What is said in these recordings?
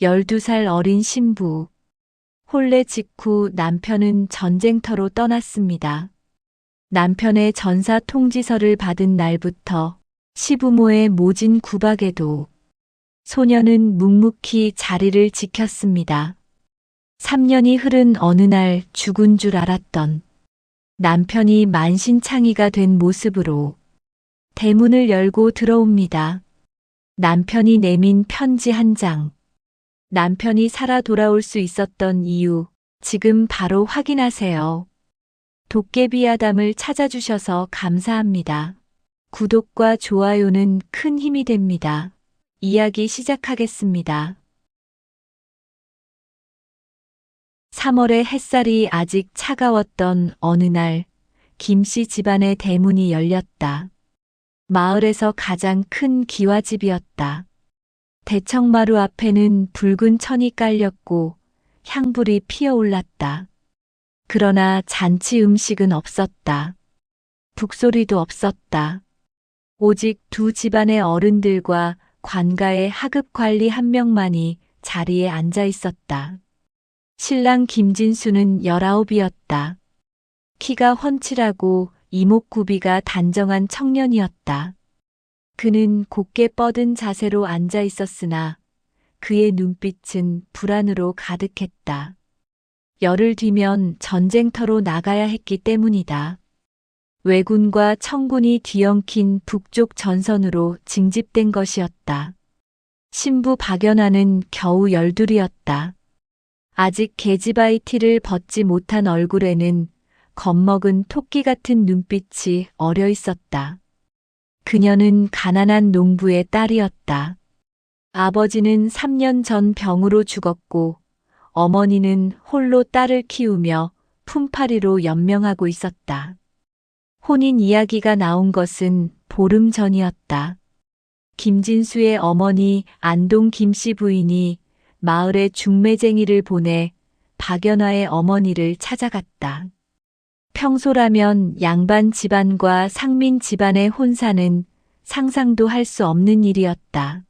12살 어린 신부. 혼례 직후 남편은 전쟁터로 떠났습니다. 남편의 전사 통지서를 받은 날부터 시부모의 모진 구박에도 소녀는 묵묵히 자리를 지켰습니다. 3년이 흐른 어느 날 죽은 줄 알았던 남편이 만신창이가 된 모습으로 대문을 열고 들어옵니다. 남편이 내민 편지 한 장. 남편이 살아 돌아올 수 있었던 이유, 지금 바로 확인하세요. 도깨비 아담을 찾아주셔서 감사합니다. 구독과 좋아요는 큰 힘이 됩니다. 이야기 시작하겠습니다. 3월의 햇살이 아직 차가웠던 어느 날, 김씨 집안의 대문이 열렸다. 마을에서 가장 큰 기와집이었다. 대청마루 앞에는 붉은 천이 깔렸고 향불이 피어올랐다. 그러나 잔치 음식은 없었다. 북소리도 없었다. 오직 두 집안의 어른들과 관가의 하급 관리 한 명만이 자리에 앉아 있었다. 신랑 김진수는 19이었다. 키가 훤칠하고 이목구비가 단정한 청년이었다. 그는 곧게 뻗은 자세로 앉아 있었으나 그의 눈빛은 불안으로 가득했다. 열흘 뒤면 전쟁터로 나가야 했기 때문이다. 왜군과 청군이 뒤엉킨 북쪽 전선으로 징집된 것이었다. 신부 박연아는 겨우 12이었다. 아직 계집아이 티를 벗지 못한 얼굴에는 겁먹은 토끼 같은 눈빛이 어려 있었다. 그녀는 가난한 농부의 딸이었다. 아버지는 3년 전 병으로 죽었고 어머니는 홀로 딸을 키우며 품팔이로 연명하고 있었다. 혼인 이야기가 나온 것은 보름 전이었다. 김진수의 어머니 안동 김씨 부인이 마을에 중매쟁이를 보내 박연화의 어머니를 찾아갔다. 평소라면 양반 집안과 상민 집안의 혼사는 상상도 할 수 없는 일이었다.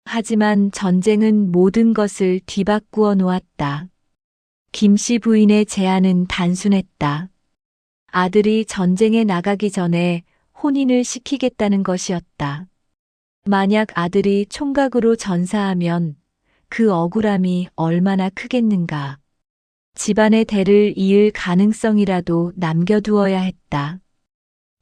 하지만 전쟁은 모든 것을 뒤바꾸어 놓았다. 김씨 부인의 제안은 단순했다. 아들이 전쟁에 나가기 전에 혼인을 시키겠다는 것이었다. 만약 아들이 총각으로 전사하면 그 억울함이 얼마나 크겠는가. 집안의 대를 이을 가능성이라도 남겨두어야 했다.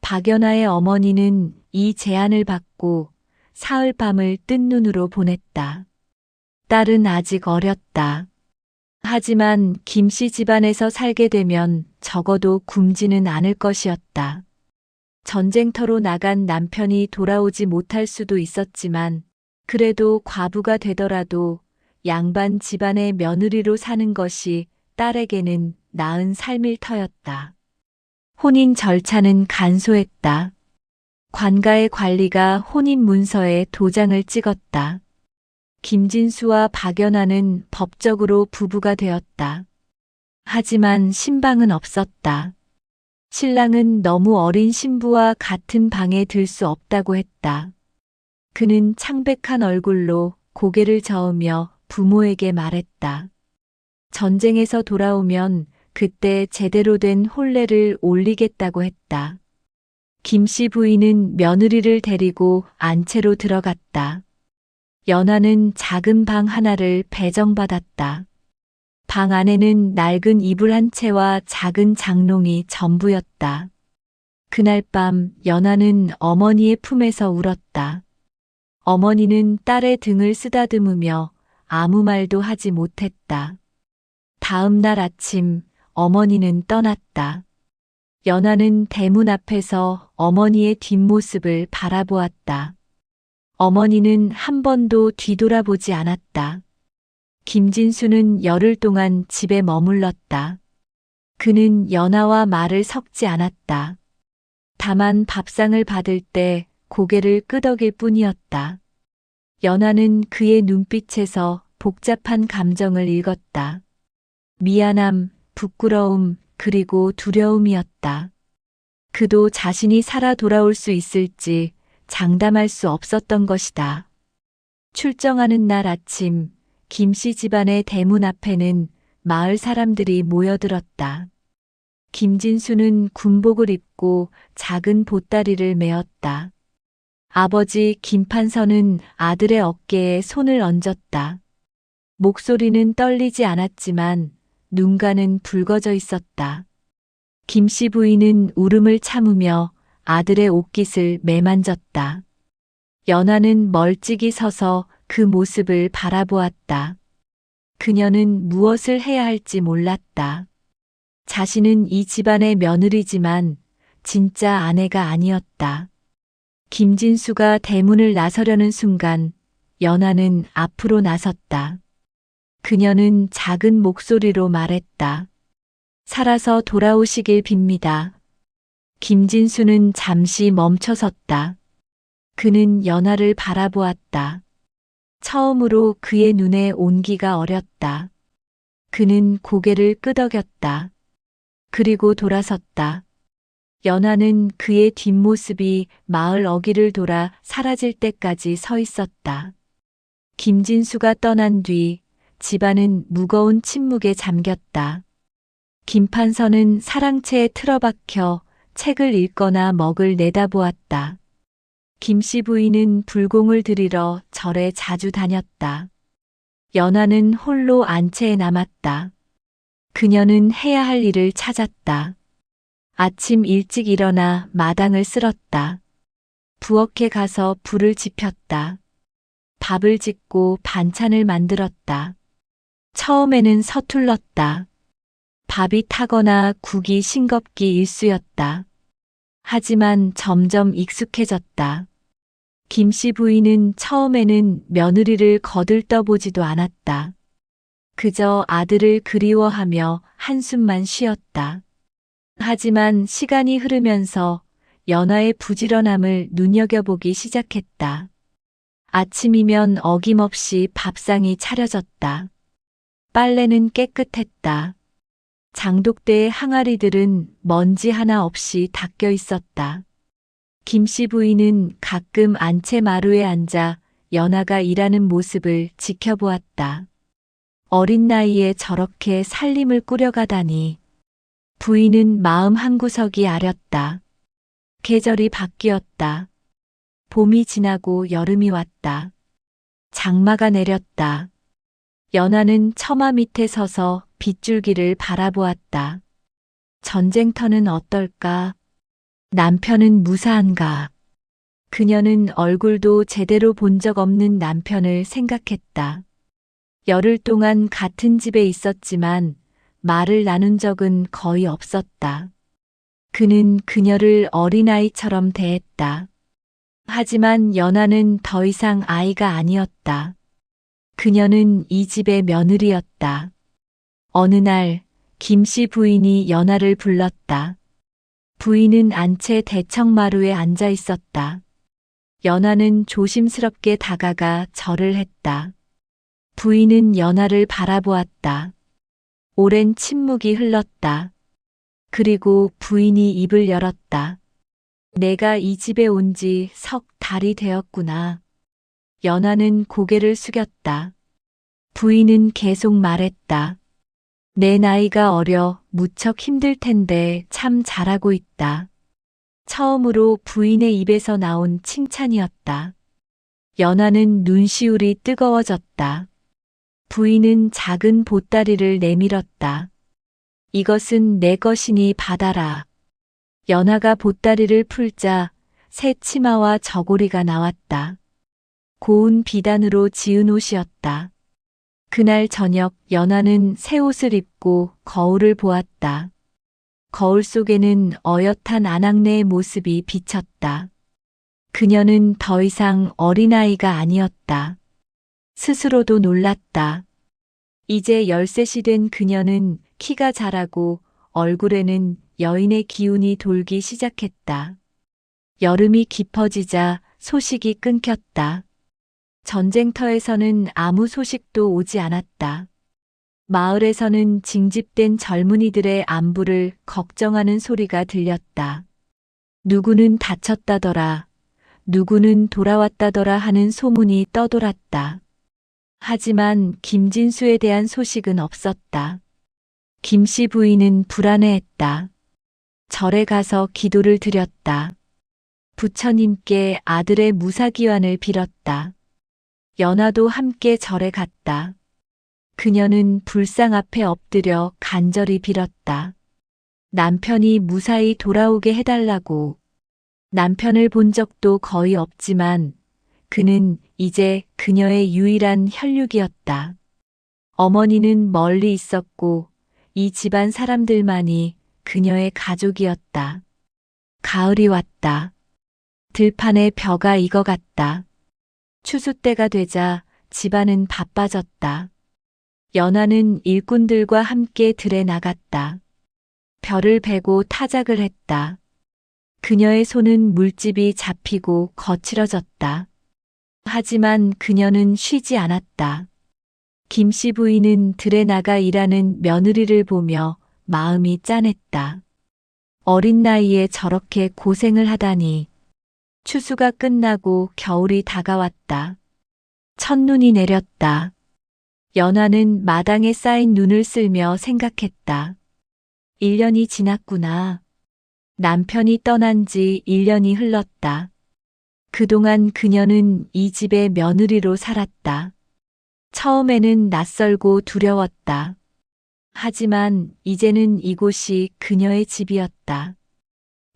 박연아의 어머니는 이 제안을 받고 사흘 밤을 뜬 눈으로 보냈다. 딸은 아직 어렸다. 하지만 김씨 집안에서 살게 되면 적어도 굶지는 않을 것이었다. 전쟁터로 나간 남편이 돌아오지 못할 수도 있었지만 그래도 과부가 되더라도 양반 집안의 며느리로 사는 것이 딸에게는 나은 삶일 터였다. 혼인 절차는 간소했다. 관가의 관리가 혼인 문서에 도장을 찍었다. 김진수와 박연아는 법적으로 부부가 되었다. 하지만 신방은 없었다. 신랑은 너무 어린 신부와 같은 방에 들 수 없다고 했다. 그는 창백한 얼굴로 고개를 저으며 부모에게 말했다. 전쟁에서 돌아오면 그때 제대로 된 혼례를 올리겠다고 했다. 김씨 부인은 며느리를 데리고 안채로 들어갔다. 연화는 작은 방 하나를 배정받았다. 방 안에는 낡은 이불 한 채와 작은 장롱이 전부였다. 그날 밤 연화는 어머니의 품에서 울었다. 어머니는 딸의 등을 쓰다듬으며 아무 말도 하지 못했다. 다음 날 아침 어머니는 떠났다. 연화는 대문 앞에서 어머니의 뒷모습을 바라보았다. 어머니는 한 번도 뒤돌아보지 않았다. 김진수는 열흘 동안 집에 머물렀다. 그는 연화와 말을 섞지 않았다. 다만 밥상을 받을 때 고개를 끄덕일 뿐이었다. 연화는 그의 눈빛에서 복잡한 감정을 읽었다. 미안함, 부끄러움, 그리고 두려움이었다. 그도 자신이 살아 돌아올 수 있을지 장담할 수 없었던 것이다. 출정하는 날 아침, 김씨 집안의 대문 앞에는 마을 사람들이 모여들었다. 김진수는 군복을 입고 작은 보따리를 메었다. 아버지 김판서는 아들의 어깨에 손을 얹었다. 목소리는 떨리지 않았지만 눈가는 붉어져 있었다. 김씨 부인은 울음을 참으며 아들의 옷깃을 매만졌다. 연하는 멀찍이 서서 그 모습을 바라보았다. 그녀는 무엇을 해야 할지 몰랐다. 자신은 이 집안의 며느리지만 진짜 아내가 아니었다. 김진수가 대문을 나서려는 순간 연하는 앞으로 나섰다. 그녀는 작은 목소리로 말했다. 살아서 돌아오시길 빕니다. 김진수는 잠시 멈춰섰다. 그는 연하를 바라보았다. 처음으로 그의 눈에 온기가 어렸다. 그는 고개를 끄덕였다. 그리고 돌아섰다. 연하는 그의 뒷모습이 마을 어귀를 돌아 사라질 때까지 서 있었다. 김진수가 떠난 뒤 집안은 무거운 침묵에 잠겼다. 김판서는 사랑채에 틀어박혀 책을 읽거나 먹을 내다보았다. 김씨 부인은 불공을 들이러 절에 자주 다녔다. 연하는 홀로 안채에 남았다. 그녀는 해야 할 일을 찾았다. 아침 일찍 일어나 마당을 쓸었다. 부엌에 가서 불을 지폈다. 밥을 짓고 반찬을 만들었다. 처음에는 서툴렀다. 밥이 타거나 국이 싱겁기 일쑤였다. 하지만 점점 익숙해졌다. 김씨 부인은 처음에는 며느리를 거들떠보지도 않았다. 그저 아들을 그리워하며 한숨만 쉬었다. 하지만 시간이 흐르면서 연하의 부지런함을 눈여겨보기 시작했다. 아침이면 어김없이 밥상이 차려졌다. 빨래는 깨끗했다. 장독대의 항아리들은 먼지 하나 없이 닦여 있었다. 김씨 부인은 가끔 안채 마루에 앉아 연하가 일하는 모습을 지켜보았다. 어린 나이에 저렇게 살림을 꾸려가다니. 부인은 마음 한구석이 아렸다. 계절이 바뀌었다. 봄이 지나고 여름이 왔다. 장마가 내렸다. 연하는 처마 밑에 서서 빗줄기를 바라보았다. 전쟁터는 어떨까? 남편은 무사한가? 그녀는 얼굴도 제대로 본 적 없는 남편을 생각했다. 열흘 동안 같은 집에 있었지만 말을 나눈 적은 거의 없었다. 그는 그녀를 어린아이처럼 대했다. 하지만 연하는 더 이상 아이가 아니었다. 그녀는 이 집의 며느리였다. 어느 날 김씨 부인이 연하를 불렀다. 부인은 안채 대청마루에 앉아 있었다. 연하는 조심스럽게 다가가 절을 했다. 부인은 연하를 바라보았다. 오랜 침묵이 흘렀다. 그리고 부인이 입을 열었다. 내가 이 집에 온 지 석 달이 되었구나. 연하는 고개를 숙였다. 부인은 계속 말했다. 내 나이가 어려 무척 힘들 텐데 참 잘하고 있다. 처음으로 부인의 입에서 나온 칭찬이었다. 연하는 눈시울이 뜨거워졌다. 부인은 작은 보따리를 내밀었다. 이것은 내 것이니 받아라. 연하가 보따리를 풀자 새 치마와 저고리가 나왔다. 고운 비단으로 지은 옷이었다. 그날 저녁 연하는 새 옷을 입고 거울을 보았다. 거울 속에는 어엿한 아낙네의 모습이 비쳤다. 그녀는 더 이상 어린아이가 아니었다. 스스로도 놀랐다. 이제 13이 된 그녀는 키가 자라고 얼굴에는 여인의 기운이 돌기 시작했다. 여름이 깊어지자 소식이 끊겼다. 전쟁터에서는 아무 소식도 오지 않았다. 마을에서는 징집된 젊은이들의 안부를 걱정하는 소리가 들렸다. 누구는 다쳤다더라. 누구는 돌아왔다더라 하는 소문이 떠돌았다. 하지만 김진수에 대한 소식은 없었다. 김씨 부인은 불안해했다. 절에 가서 기도를 드렸다. 부처님께 아들의 무사기환을 빌었다. 연화도 함께 절에 갔다. 그녀는 불상 앞에 엎드려 간절히 빌었다. 남편이 무사히 돌아오게 해달라고. 남편을 본 적도 거의 없지만 그는 이제 그녀의 유일한 혈육이었다. 어머니는 멀리 있었고 이 집안 사람들만이 그녀의 가족이었다. 가을이 왔다. 들판에 벼가 익어갔다. 추수 때가 되자 집안은 바빠졌다. 연화는 일꾼들과 함께 들에 나갔다. 벼를 베고 타작을 했다. 그녀의 손은 물집이 잡히고 거칠어졌다. 하지만 그녀는 쉬지 않았다. 김씨 부인은 들에 나가 일하는 며느리를 보며 마음이 짠했다. 어린 나이에 저렇게 고생을 하다니. 추수가 끝나고 겨울이 다가왔다. 첫눈이 내렸다. 연화는 마당에 쌓인 눈을 쓸며 생각했다. 1년이 지났구나. 남편이 떠난 지 1년이 흘렀다. 그동안 그녀는 이 집의 며느리로 살았다. 처음에는 낯설고 두려웠다. 하지만 이제는 이곳이 그녀의 집이었다.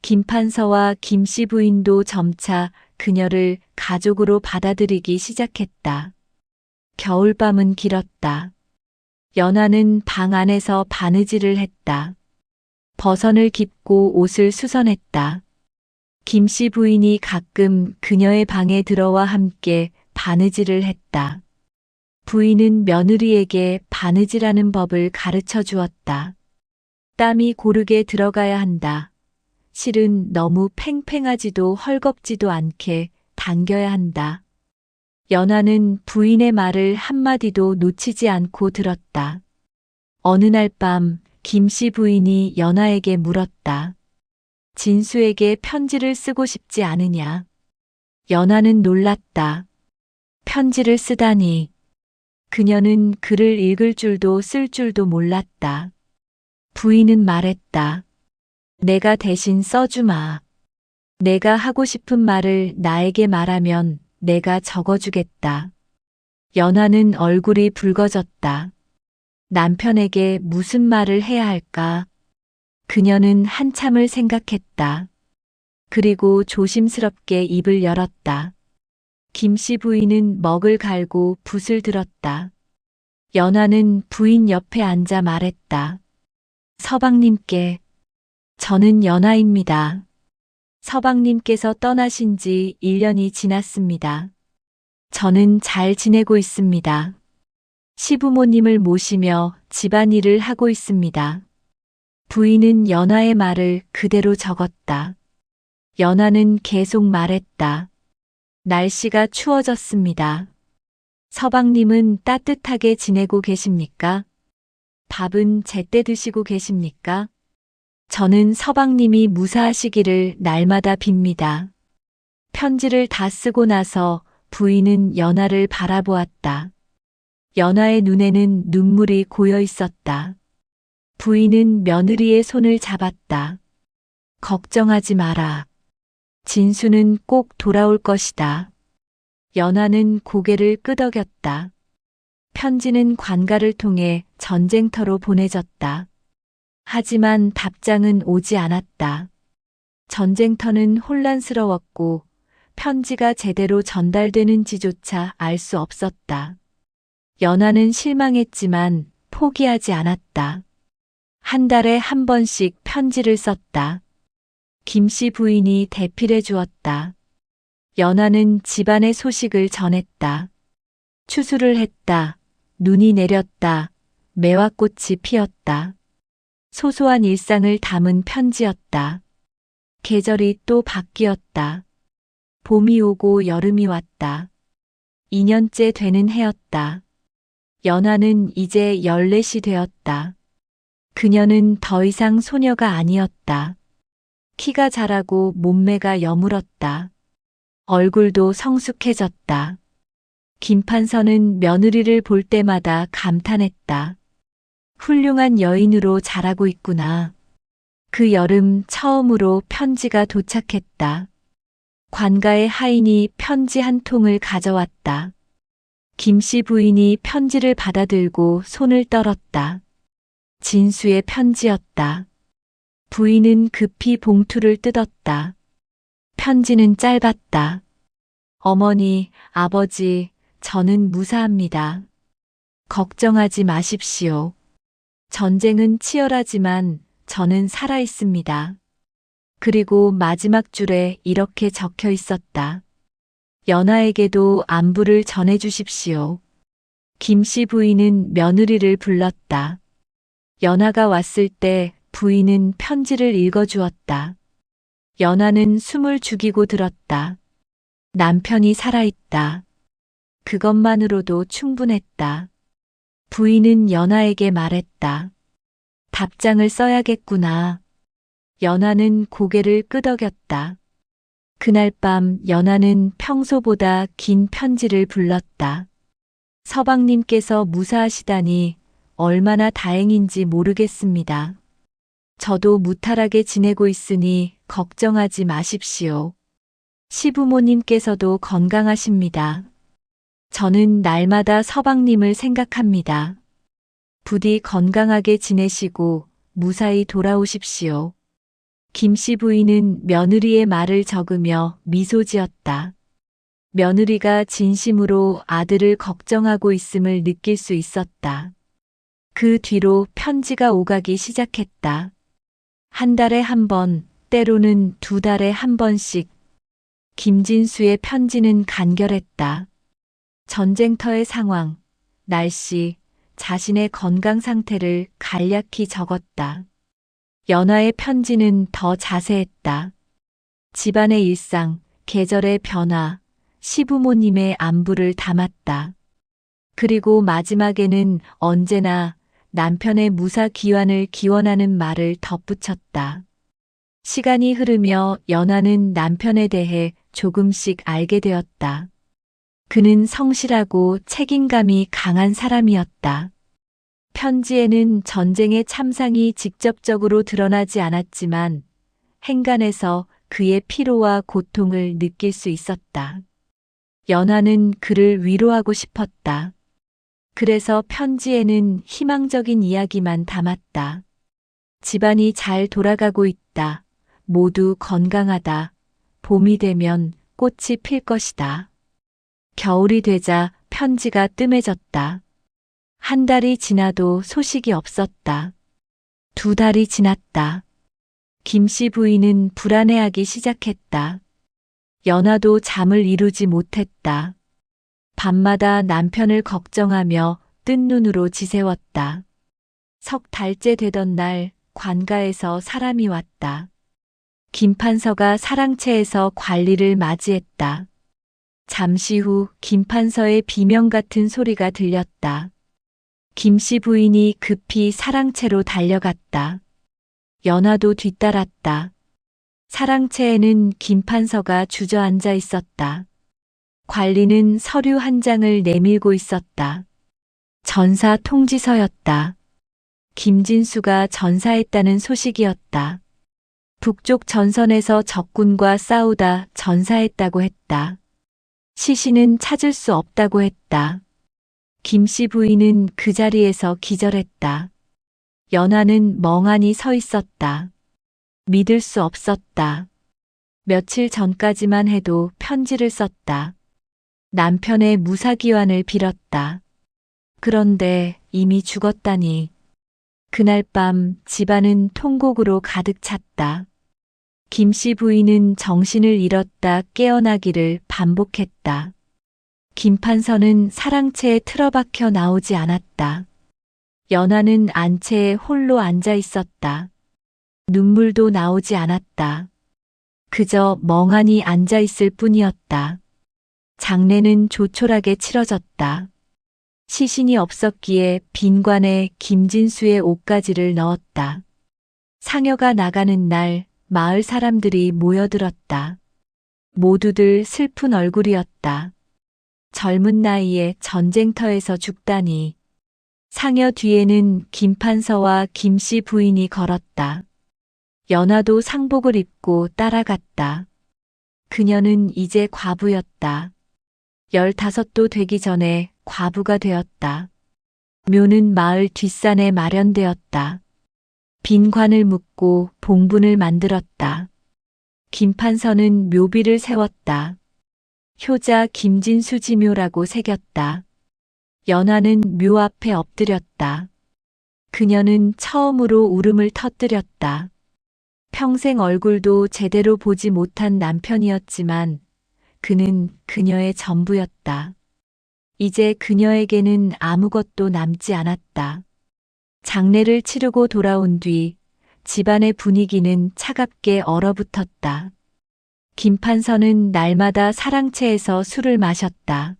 김판서와 김씨 부인도 점차 그녀를 가족으로 받아들이기 시작했다. 겨울밤은 길었다. 연화는 방 안에서 바느질을 했다. 버선을 깁고 옷을 수선했다. 김씨 부인이 가끔 그녀의 방에 들어와 함께 바느질을 했다. 부인은 며느리에게 바느질하는 법을 가르쳐 주었다. 땀이 고르게 들어가야 한다. 실은 너무 팽팽하지도 헐겁지도 않게 당겨야 한다. 연화는 부인의 말을 한마디도 놓치지 않고 들었다. 어느 날 밤 김씨 부인이 연화에게 물었다. 진수에게 편지를 쓰고 싶지 않으냐? 연화는 놀랐다. 편지를 쓰다니. 그녀는 글을 읽을 줄도 쓸 줄도 몰랐다. 부인은 말했다. 내가 대신 써주마. 내가 하고 싶은 말을 나에게 말하면 내가 적어주겠다. 연화는 얼굴이 붉어졌다. 남편에게 무슨 말을 해야 할까? 그녀는 한참을 생각했다. 그리고 조심스럽게 입을 열었다. 김씨 부인은 먹을 갈고 붓을 들었다. 연화는 부인 옆에 앉아 말했다. 서방님께. 저는 연화입니다. 서방님께서 떠나신 지 1년이 지났습니다. 저는 잘 지내고 있습니다. 시부모님을 모시며 집안일을 하고 있습니다. 부인은 연화의 말을 그대로 적었다. 연화는 계속 말했다. 날씨가 추워졌습니다. 서방님은 따뜻하게 지내고 계십니까? 밥은 제때 드시고 계십니까? 저는 서방님이 무사하시기를 날마다 빕니다. 편지를 다 쓰고 나서 부인은 연화를 바라보았다. 연화의 눈에는 눈물이 고여 있었다. 부인은 며느리의 손을 잡았다. 걱정하지 마라. 진수는 꼭 돌아올 것이다. 연화는 고개를 끄덕였다. 편지는 관가를 통해 전쟁터로 보내졌다. 하지만 답장은 오지 않았다. 전쟁터는 혼란스러웠고 편지가 제대로 전달되는지조차 알 수 없었다. 연화는 실망했지만 포기하지 않았다. 한 달에 한 번씩 편지를 썼다. 김씨 부인이 대필해 주었다. 연화는 집안의 소식을 전했다. 추수를 했다. 눈이 내렸다. 매화꽃이 피었다. 소소한 일상을 담은 편지였다. 계절이 또 바뀌었다. 봄이 오고 여름이 왔다. 2년째 되는 해였다. 연화는 이제 14이 되었다. 그녀는 더 이상 소녀가 아니었다. 키가 자라고 몸매가 여물었다. 얼굴도 성숙해졌다. 김판서는 며느리를 볼 때마다 감탄했다. 훌륭한 여인으로 자라고 있구나. 그 여름 처음으로 편지가 도착했다. 관가의 하인이 편지 한 통을 가져왔다. 김씨 부인이 편지를 받아들고 손을 떨었다. 진수의 편지였다. 부인은 급히 봉투를 뜯었다. 편지는 짧았다. 어머니, 아버지, 저는 무사합니다. 걱정하지 마십시오. 전쟁은 치열하지만 저는 살아 있습니다. 그리고 마지막 줄에 이렇게 적혀 있었다. 연하에게도 안부를 전해 주십시오. 김씨 부인은 며느리를 불렀다. 연하가 왔을 때 부인은 편지를 읽어주었다. 연하는 숨을 죽이고 들었다. 남편이 살아있다. 그것만으로도 충분했다. 부인은 연하에게 말했다. 답장을 써야겠구나. 연하는 고개를 끄덕였다. 그날 밤 연하는 평소보다 긴 편지를 불렀다. 서방님께서 무사하시다니 얼마나 다행인지 모르겠습니다. 저도 무탈하게 지내고 있으니 걱정하지 마십시오. 시부모님께서도 건강하십니다. 저는 날마다 서방님을 생각합니다. 부디 건강하게 지내시고 무사히 돌아오십시오. 김씨 부인은 며느리의 말을 적으며 미소 지었다. 며느리가 진심으로 아들을 걱정하고 있음을 느낄 수 있었다. 그 뒤로 편지가 오가기 시작했다. 한 달에 한 번, 때로는 두 달에 한 번씩. 김진수의 편지는 간결했다. 전쟁터의 상황, 날씨, 자신의 건강 상태를 간략히 적었다. 연하의 편지는 더 자세했다. 집안의 일상, 계절의 변화, 시부모님의 안부를 담았다. 그리고 마지막에는 언제나 남편의 무사 귀환을 기원하는 말을 덧붙였다. 시간이 흐르며 연하는 남편에 대해 조금씩 알게 되었다. 그는 성실하고 책임감이 강한 사람이었다. 편지에는 전쟁의 참상이 직접적으로 드러나지 않았지만 행간에서 그의 피로와 고통을 느낄 수 있었다. 연하는 그를 위로하고 싶었다. 그래서 편지에는 희망적인 이야기만 담았다. 집안이 잘 돌아가고 있다. 모두 건강하다. 봄이 되면 꽃이 필 것이다. 겨울이 되자 편지가 뜸해졌다. 한 달이 지나도 소식이 없었다. 두 달이 지났다. 김씨 부인은 불안해하기 시작했다. 연하도 잠을 이루지 못했다. 밤마다 남편을 걱정하며 뜬 눈으로 지새웠다. 석 달째 되던 날 관가에서 사람이 왔다. 김판서가 사랑채에서 관리를 맞이했다. 잠시 후 김판서의 비명 같은 소리가 들렸다. 김씨 부인이 급히 사랑채로 달려갔다. 연하도 뒤따랐다. 사랑채에는 김판서가 주저앉아 있었다. 관리는 서류 한 장을 내밀고 있었다. 전사 통지서였다. 김진수가 전사했다는 소식이었다. 북쪽 전선에서 적군과 싸우다 전사했다고 했다. 시신은 찾을 수 없다고 했다. 김씨 부인은 그 자리에서 기절했다. 연하는 멍하니 서 있었다. 믿을 수 없었다. 며칠 전까지만 해도 편지를 썼다. 남편의 무사기환을 빌었다. 그런데 이미 죽었다니. 그날 밤 집안은 통곡으로 가득 찼다. 김씨 부인은 정신을 잃었다 깨어나기를 반복했다. 김판서는 사랑채에 틀어박혀 나오지 않았다. 연하는 안채에 홀로 앉아 있었다. 눈물도 나오지 않았다. 그저 멍하니 앉아 있을 뿐이었다. 장례는 조촐하게 치러졌다. 시신이 없었기에 빈관에 김진수의 옷가지를 넣었다. 상여가 나가는 날 마을 사람들이 모여들었다. 모두들 슬픈 얼굴이었다. 젊은 나이에 전쟁터에서 죽다니. 상여 뒤에는 김판서와 김씨 부인이 걸었다. 연화도 상복을 입고 따라갔다. 그녀는 이제 과부였다. 15도 되기 전에 과부가 되었다. 묘는 마을 뒷산에 마련되었다. 빈 관을 묻고 봉분을 만들었다. 김판서는 묘비를 세웠다. 효자 김진수지묘라고 새겼다. 연화는 묘 앞에 엎드렸다. 그녀는 처음으로 울음을 터뜨렸다. 평생 얼굴도 제대로 보지 못한 남편이었지만 그는 그녀의 전부였다. 이제 그녀에게는 아무것도 남지 않았다. 장례를 치르고 돌아온 뒤 집안의 분위기는 차갑게 얼어붙었다. 김판서는 날마다 사랑채에서 술을 마셨다.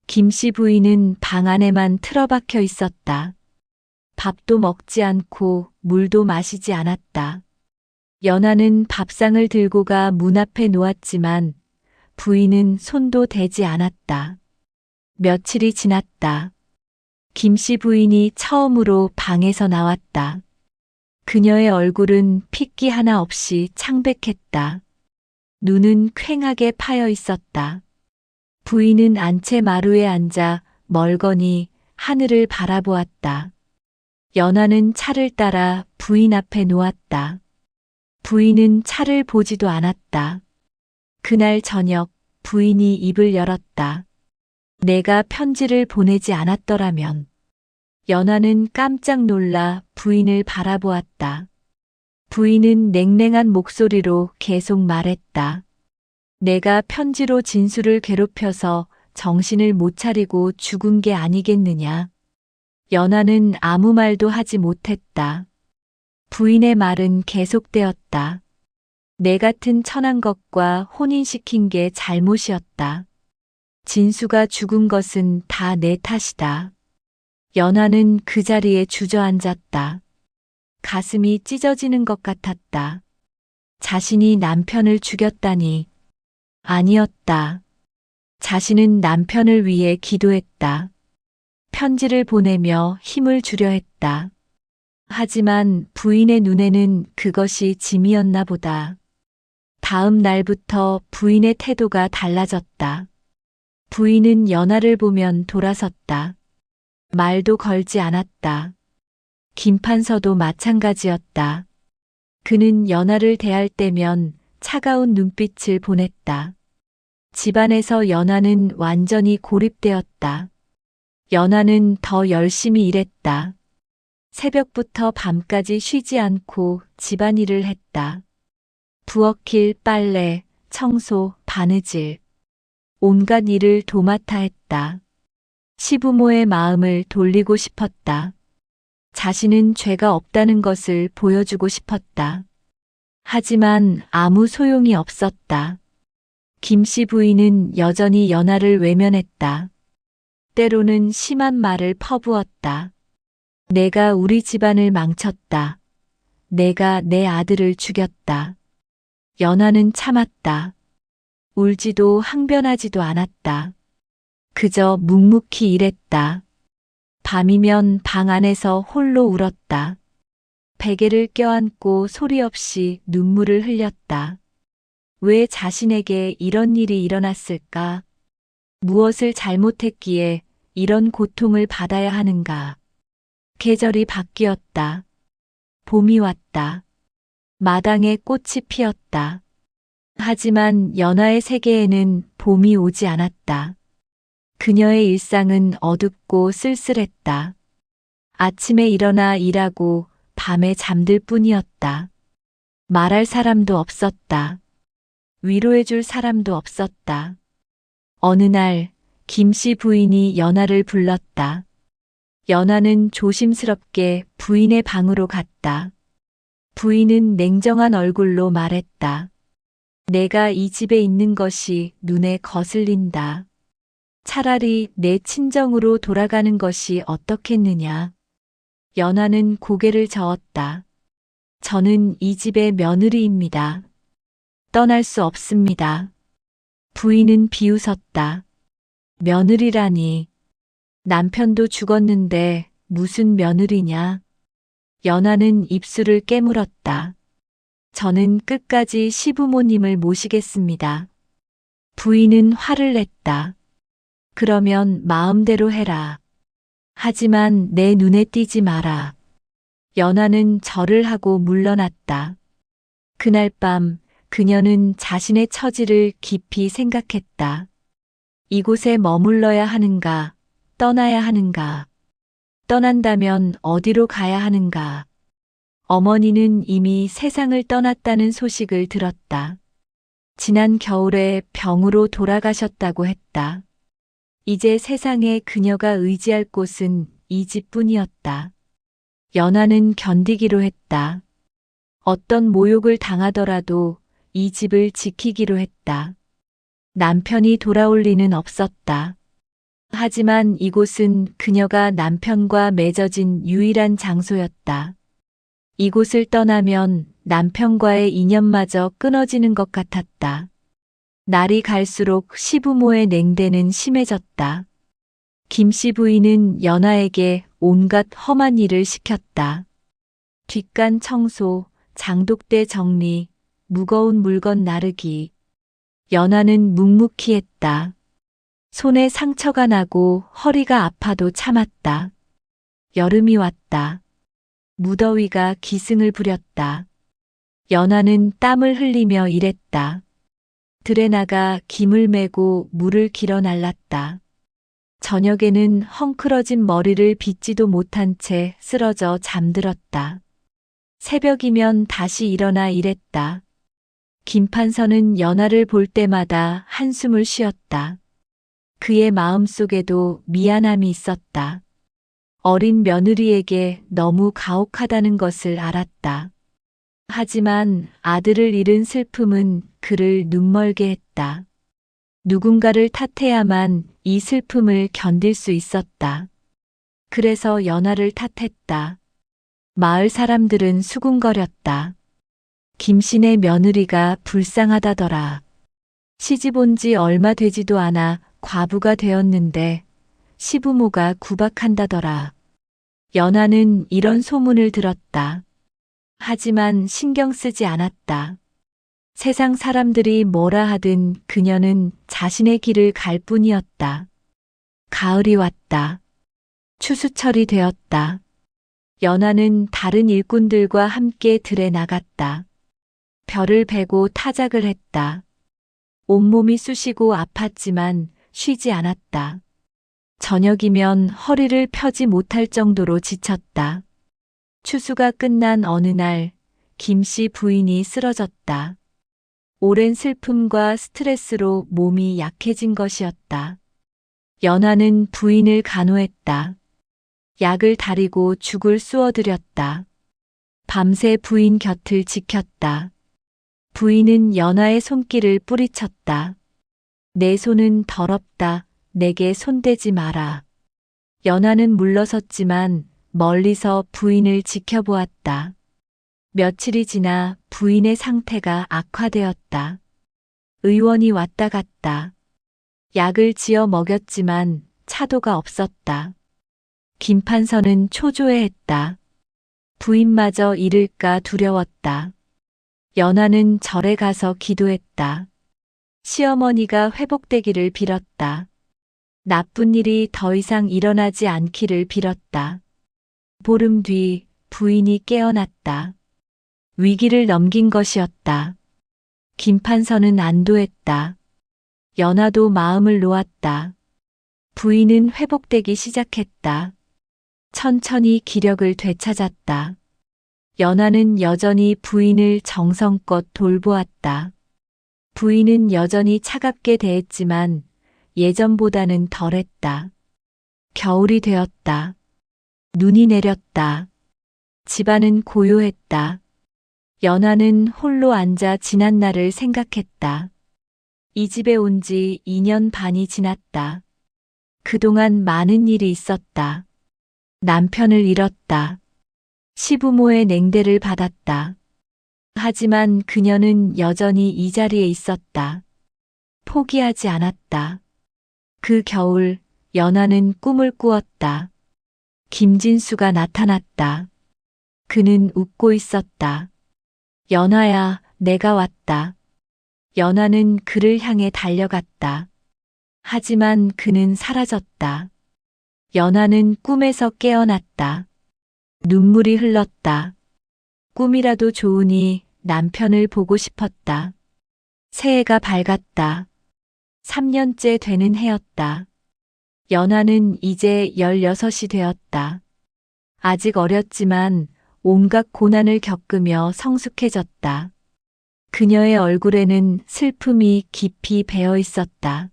김씨 부인은 방 안에만 틀어박혀 있었다. 밥도 먹지 않고 물도 마시지 않았다. 연화는 밥상을 들고 가 문 앞에 놓았지만 부인은 손도 대지 않았다. 며칠이 지났다. 김씨 부인이 처음으로 방에서 나왔다. 그녀의 얼굴은 핏기 하나 없이 창백했다. 눈은 퀭하게 파여 있었다. 부인은 안채 마루에 앉아 멀거니 하늘을 바라보았다. 연화는 차를 따라 부인 앞에 놓았다. 부인은 차를 보지도 않았다. 그날 저녁 부인이 입을 열었다. 내가 편지를 보내지 않았더라면. 연화는 깜짝 놀라 부인을 바라보았다. 부인은 냉랭한 목소리로 계속 말했다. 내가 편지로 진수를 괴롭혀서 정신을 못 차리고 죽은 게 아니겠느냐. 연화는 아무 말도 하지 못했다. 부인의 말은 계속되었다. 내 같은 천한 것과 혼인시킨 게 잘못이었다. 진수가 죽은 것은 다 내 탓이다. 연화는 그 자리에 주저앉았다. 가슴이 찢어지는 것 같았다. 자신이 남편을 죽였다니. 아니었다. 자신은 남편을 위해 기도했다. 편지를 보내며 힘을 주려 했다. 하지만 부인의 눈에는 그것이 짐이었나 보다. 다음 날부터 부인의 태도가 달라졌다. 부인은 연화를 보면 돌아섰다. 말도 걸지 않았다. 김판서도 마찬가지였다. 그는 연화를 대할 때면 차가운 눈빛을 보냈다. 집안에서 연화는 완전히 고립되었다. 연화는 더 열심히 일했다. 새벽부터 밤까지 쉬지 않고 집안일을 했다. 부엌일, 빨래, 청소, 바느질. 온갖 일을 도맡아 했다. 시부모의 마음을 돌리고 싶었다. 자신은 죄가 없다는 것을 보여주고 싶었다. 하지만 아무 소용이 없었다. 김씨 부인은 여전히 연화를 외면했다. 때로는 심한 말을 퍼부었다. 내가 우리 집안을 망쳤다. 내가 내 아들을 죽였다. 연화는 참았다. 울지도 항변하지도 않았다. 그저 묵묵히 일했다. 밤이면 방 안에서 홀로 울었다. 베개를 껴안고 소리 없이 눈물을 흘렸다. 왜 자신에게 이런 일이 일어났을까? 무엇을 잘못했기에 이런 고통을 받아야 하는가? 계절이 바뀌었다. 봄이 왔다. 마당에 꽃이 피었다. 하지만 연화의 세계에는 봄이 오지 않았다. 그녀의 일상은 어둡고 쓸쓸했다. 아침에 일어나 일하고 밤에 잠들 뿐이었다. 말할 사람도 없었다. 위로해줄 사람도 없었다. 어느 날 김씨 부인이 연화를 불렀다. 연화는 조심스럽게 부인의 방으로 갔다. 부인은 냉정한 얼굴로 말했다. 내가 이 집에 있는 것이 눈에 거슬린다. 차라리 내 친정으로 돌아가는 것이 어떻겠느냐. 연화는 고개를 저었다. 저는 이 집의 며느리입니다. 떠날 수 없습니다. 부인은 비웃었다. 며느리라니. 남편도 죽었는데 무슨 며느리냐? 연하는 입술을 깨물었다. 저는 끝까지 시부모님을 모시겠습니다. 부인은 화를 냈다. 그러면 마음대로 해라. 하지만 내 눈에 띄지 마라. 연하는 절을 하고 물러났다. 그날 밤 그녀는 자신의 처지를 깊이 생각했다. 이곳에 머물러야 하는가, 떠나야 하는가, 떠난다면 어디로 가야 하는가. 어머니는 이미 세상을 떠났다는 소식을 들었다. 지난 겨울에 병으로 돌아가셨다고 했다. 이제 세상에 그녀가 의지할 곳은 이 집뿐이었다. 연하는 견디기로 했다. 어떤 모욕을 당하더라도 이 집을 지키기로 했다. 남편이 돌아올 리는 없었다. 하지만 이곳은 그녀가 남편과 맺어진 유일한 장소였다. 이곳을 떠나면 남편과의 인연마저 끊어지는 것 같았다. 날이 갈수록 시부모의 냉대는 심해졌다. 김씨 부인은 연하에게 온갖 험한 일을 시켰다. 뒷간 청소, 장독대 정리, 무거운 물건 나르기. 연하는 묵묵히 했다. 손에 상처가 나고 허리가 아파도 참았다. 여름이 왔다. 무더위가 기승을 부렸다. 연하는 땀을 흘리며 일했다. 들에 나가 김을 메고 물을 길어 날랐다. 저녁에는 헝클어진 머리를 빗지도 못한 채 쓰러져 잠들었다. 새벽이면 다시 일어나 일했다. 김판서는 연하를 볼 때마다 한숨을 쉬었다. 그의 마음속에도 미안함이 있었다. 어린 며느리에게 너무 가혹하다는 것을 알았다. 하지만 아들을 잃은 슬픔은 그를 눈멀게 했다. 누군가를 탓해야만 이 슬픔을 견딜 수 있었다. 그래서 연하를 탓했다. 마을 사람들은 수군거렸다. 김씨네 며느리가 불쌍하다더라. 시집 온 지 얼마 되지도 않아 과부가 되었는데 시부모가 구박한다더라. 연하는 이런 소문을 들었다. 하지만 신경 쓰지 않았다. 세상 사람들이 뭐라 하든 그녀는 자신의 길을 갈 뿐이었다. 가을이 왔다. 추수철이 되었다. 연하는 다른 일꾼들과 함께 들에 나갔다. 별을 베고 타작을 했다. 온몸이 쑤시고 아팠지만 쉬지 않았다. 저녁이면 허리를 펴지 못할 정도로 지쳤다. 추수가 끝난 어느 날 김씨 부인이 쓰러졌다. 오랜 슬픔과 스트레스로 몸이 약해진 것이었다. 연하는 부인을 간호했다. 약을 다리고 죽을 쑤어드렸다. 밤새 부인 곁을 지켰다. 부인은 연하의 손길을 뿌리쳤다. 내 손은 더럽다. 내게 손대지 마라. 연하는 물러섰지만 멀리서 부인을 지켜보았다. 며칠이 지나 부인의 상태가 악화되었다. 의원이 왔다 갔다. 약을 지어 먹였지만 차도가 없었다. 김판서는 초조해했다. 부인마저 잃을까 두려웠다. 연하는 절에 가서 기도했다. 시어머니가 회복되기를 빌었다. 나쁜 일이 더 이상 일어나지 않기를 빌었다. 보름 뒤 부인이 깨어났다. 위기를 넘긴 것이었다. 김판서는 안도했다. 연하도 마음을 놓았다. 부인은 회복되기 시작했다. 천천히 기력을 되찾았다. 연하는 여전히 부인을 정성껏 돌보았다. 부인은 여전히 차갑게 대했지만 예전보다는 덜했다. 겨울이 되었다. 눈이 내렸다. 집안은 고요했다. 연하는 홀로 앉아 지난 날을 생각했다. 이 집에 온 지 2년 반이 지났다. 그동안 많은 일이 있었다. 남편을 잃었다. 시부모의 냉대를 받았다. 하지만 그녀는 여전히 이 자리에 있었다. 포기하지 않았다. 그 겨울 연아는 꿈을 꾸었다. 김진수가 나타났다. 그는 웃고 있었다. 연아야, 내가 왔다. 연아는 그를 향해 달려갔다. 하지만 그는 사라졌다. 연아는 꿈에서 깨어났다. 눈물이 흘렀다. 꿈이라도 좋으니 남편을 보고 싶었다. 새해가 밝았다. 3년째 되는 해였다. 연아는 이제 16이 되었다. 아직 어렸지만 온갖 고난을 겪으며 성숙해졌다. 그녀의 얼굴에는 슬픔이 깊이 배어 있었다.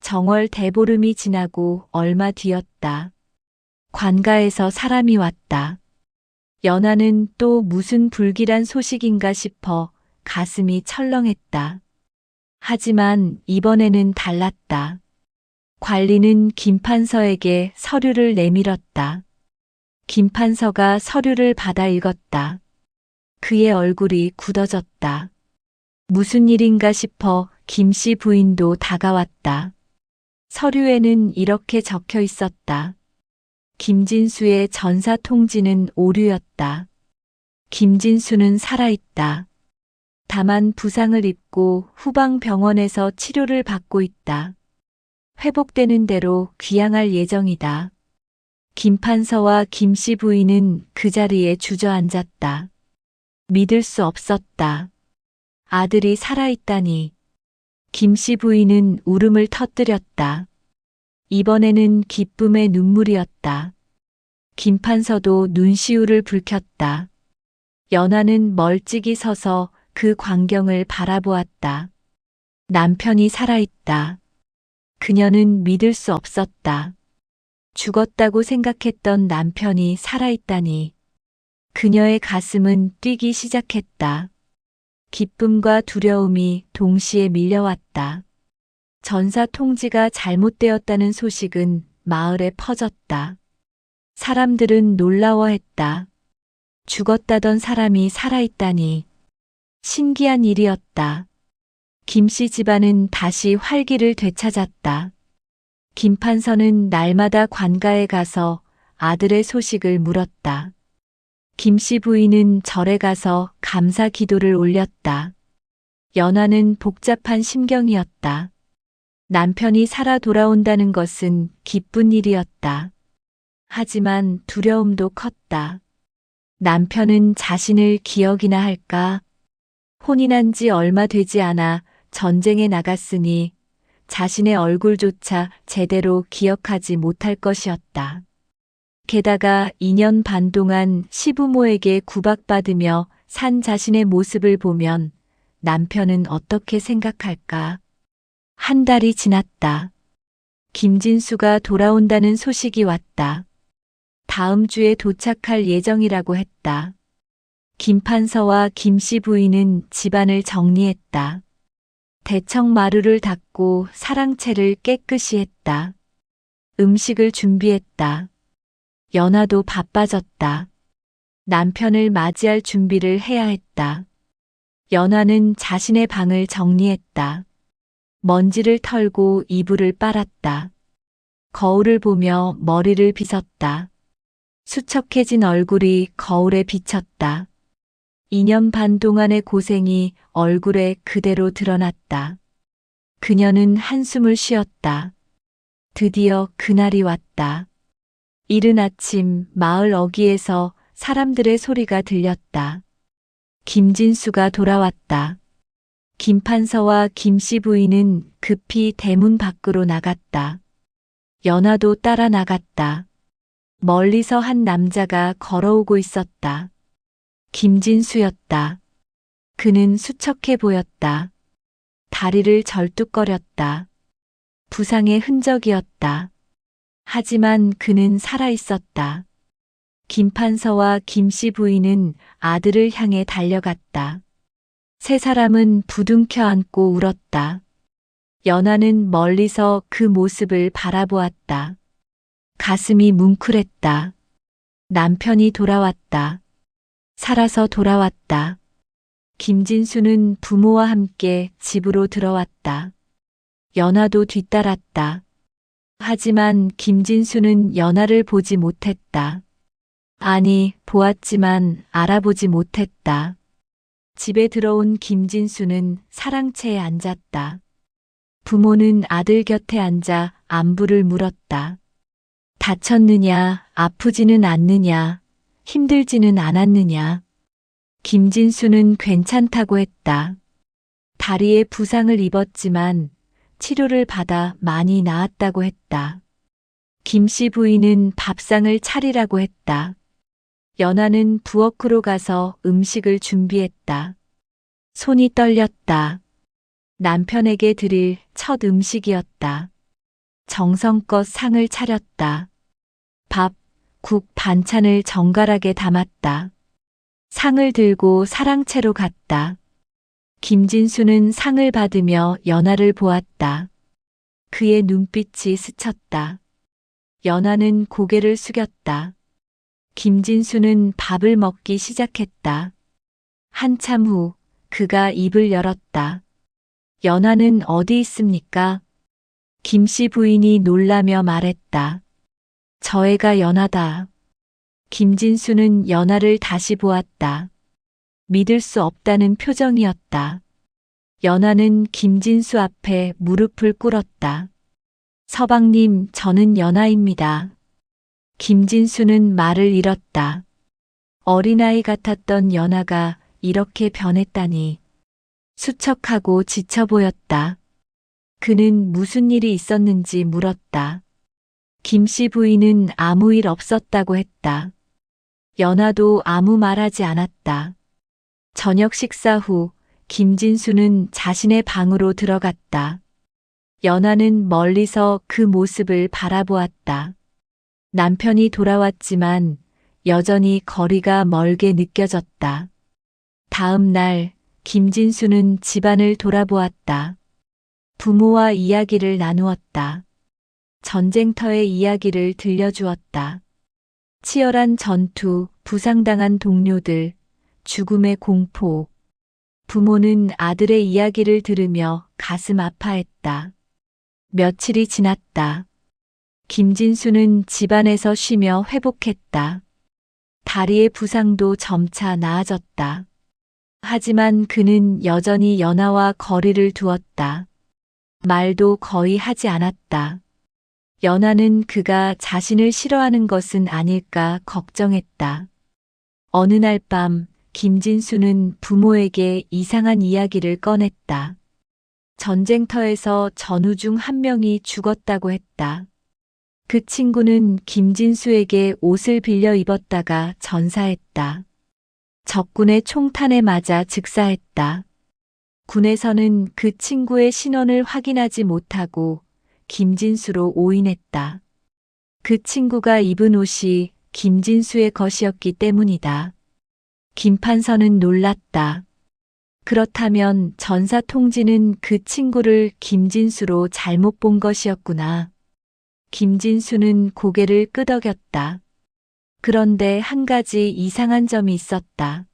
정월 대보름이 지나고 얼마 뒤였다. 관가에서 사람이 왔다. 연아는 또 무슨 불길한 소식인가 싶어 가슴이 철렁했다. 하지만 이번에는 달랐다. 관리는 김판서에게 서류를 내밀었다. 김판서가 서류를 받아 읽었다. 그의 얼굴이 굳어졌다. 무슨 일인가 싶어 김씨 부인도 다가왔다. 서류에는 이렇게 적혀 있었다. 김진수의 전사 통지는 오류였다. 김진수는 살아있다. 다만 부상을 입고 후방병원에서 치료를 받고 있다. 회복되는 대로 귀향할 예정이다. 김판서와 김씨 부인은 그 자리에 주저앉았다. 믿을 수 없었다. 아들이 살아있다니. 김씨 부인은 울음을 터뜨렸다. 이번에는 기쁨의 눈물이었다. 김판서도 눈시울을 붉혔다. 연아는 멀찍이 서서 그 광경을 바라보았다. 남편이 살아있다. 그녀는 믿을 수 없었다. 죽었다고 생각했던 남편이 살아있다니. 그녀의 가슴은 뛰기 시작했다. 기쁨과 두려움이 동시에 밀려왔다. 전사 통지가 잘못되었다는 소식은 마을에 퍼졌다. 사람들은 놀라워했다. 죽었다던 사람이 살아있다니. 신기한 일이었다. 김씨 집안은 다시 활기를 되찾았다. 김판서는 날마다 관가에 가서 아들의 소식을 물었다. 김씨 부인은 절에 가서 감사 기도를 올렸다. 연아는 복잡한 심경이었다. 남편이 살아 돌아온다는 것은 기쁜 일이었다. 하지만 두려움도 컸다. 남편은 자신을 기억이나 할까? 혼인한 지 얼마 되지 않아 전쟁에 나갔으니 자신의 얼굴조차 제대로 기억하지 못할 것이었다. 게다가 2년 반 동안 시부모에게 구박받으며 산 자신의 모습을 보면 남편은 어떻게 생각할까? 한 달이 지났다. 김진수가 돌아온다는 소식이 왔다. 다음 주에 도착할 예정이라고 했다. 김판서와 김씨 부인은 집안을 정리했다. 대청마루를 닦고 사랑채를 깨끗이 했다. 음식을 준비했다. 연아도 바빠졌다. 남편을 맞이할 준비를 해야 했다. 연아는 자신의 방을 정리했다. 먼지를 털고 이불을 빨았다. 거울을 보며 머리를 빗었다. 수척해진 얼굴이 거울에 비쳤다. 2년 반 동안의 고생이 얼굴에 그대로 드러났다. 그녀는 한숨을 쉬었다. 드디어 그날이 왔다. 이른 아침 마을 어귀에서 사람들의 소리가 들렸다. 김진수가 돌아왔다. 김판서와 김씨 부인은 급히 대문 밖으로 나갔다. 연아도 따라 나갔다. 멀리서 한 남자가 걸어오고 있었다. 김진수였다. 그는 수척해 보였다. 다리를 절뚝거렸다. 부상의 흔적이었다. 하지만 그는 살아있었다. 김판서와 김씨 부인은 아들을 향해 달려갔다. 세 사람은 부둥켜 안고 울었다. 연아는 멀리서 그 모습을 바라보았다. 가슴이 뭉클했다. 남편이 돌아왔다. 살아서 돌아왔다. 김진수는 부모와 함께 집으로 들어왔다. 연아도 뒤따랐다. 하지만 김진수는 연하를 보지 못했다. 아니, 보았지만 알아보지 못했다. 집에 들어온 김진수는 사랑채에 앉았다. 부모는 아들 곁에 앉아 안부를 물었다. 다쳤느냐, 아프지는 않느냐, 힘들지는 않았느냐. 김진수는 괜찮다고 했다. 다리에 부상을 입었지만 치료를 받아 많이 나았다고 했다. 김씨 부인은 밥상을 차리라고 했다. 연하는 부엌으로 가서 음식을 준비했다. 손이 떨렸다. 남편에게 드릴 첫 음식이었다. 정성껏 상을 차렸다. 밥, 국, 반찬을 정갈하게 담았다. 상을 들고 사랑채로 갔다. 김진수는 상을 받으며 연하를 보았다. 그의 눈빛이 스쳤다. 연하는 고개를 숙였다. 김진수는 밥을 먹기 시작했다. 한참 후 그가 입을 열었다. 연하는 어디 있습니까? 김씨 부인이 놀라며 말했다. 저 애가 연하다. 김진수는 연하를 다시 보았다. 믿을 수 없다는 표정이었다. 연하는 김진수 앞에 무릎을 꿇었다. 서방님, 저는 연하입니다. 김진수는 말을 잃었다. 어린아이 같았던 연하가 이렇게 변했다니. 수척하고 지쳐 보였다. 그는 무슨 일이 있었는지 물었다. 김씨 부인은 아무 일 없었다고 했다. 연하도 아무 말하지 않았다. 저녁 식사 후 김진수는 자신의 방으로 들어갔다. 연하는 멀리서 그 모습을 바라보았다. 남편이 돌아왔지만 여전히 거리가 멀게 느껴졌다. 다음 날 김진수는 집안을 돌아보았다. 부모와 이야기를 나누었다. 전쟁터의 이야기를 들려주었다. 치열한 전투, 부상당한 동료들, 죽음의 공포. 부모는 아들의 이야기를 들으며 가슴 아파했다. 며칠이 지났다. 김진수는 집안에서 쉬며 회복했다. 다리의 부상도 점차 나아졌다. 하지만 그는 여전히 연하와 거리를 두었다. 말도 거의 하지 않았다. 연하는 그가 자신을 싫어하는 것은 아닐까 걱정했다. 어느 날 밤 김진수는 부모에게 이상한 이야기를 꺼냈다. 전쟁터에서 전우 중 한 명이 죽었다고 했다. 그 친구는 김진수에게 옷을 빌려 입었다가 전사했다. 적군의 총탄에 맞아 즉사했다. 군에서는 그 친구의 신원을 확인하지 못하고 김진수로 오인했다. 그 친구가 입은 옷이 김진수의 것이었기 때문이다. 김판서는 놀랐다. 그렇다면 전사 통지는 그 친구를 김진수로 잘못 본 것이었구나. 김진수는 고개를 끄덕였다. 그런데 한 가지 이상한 점이 있었다.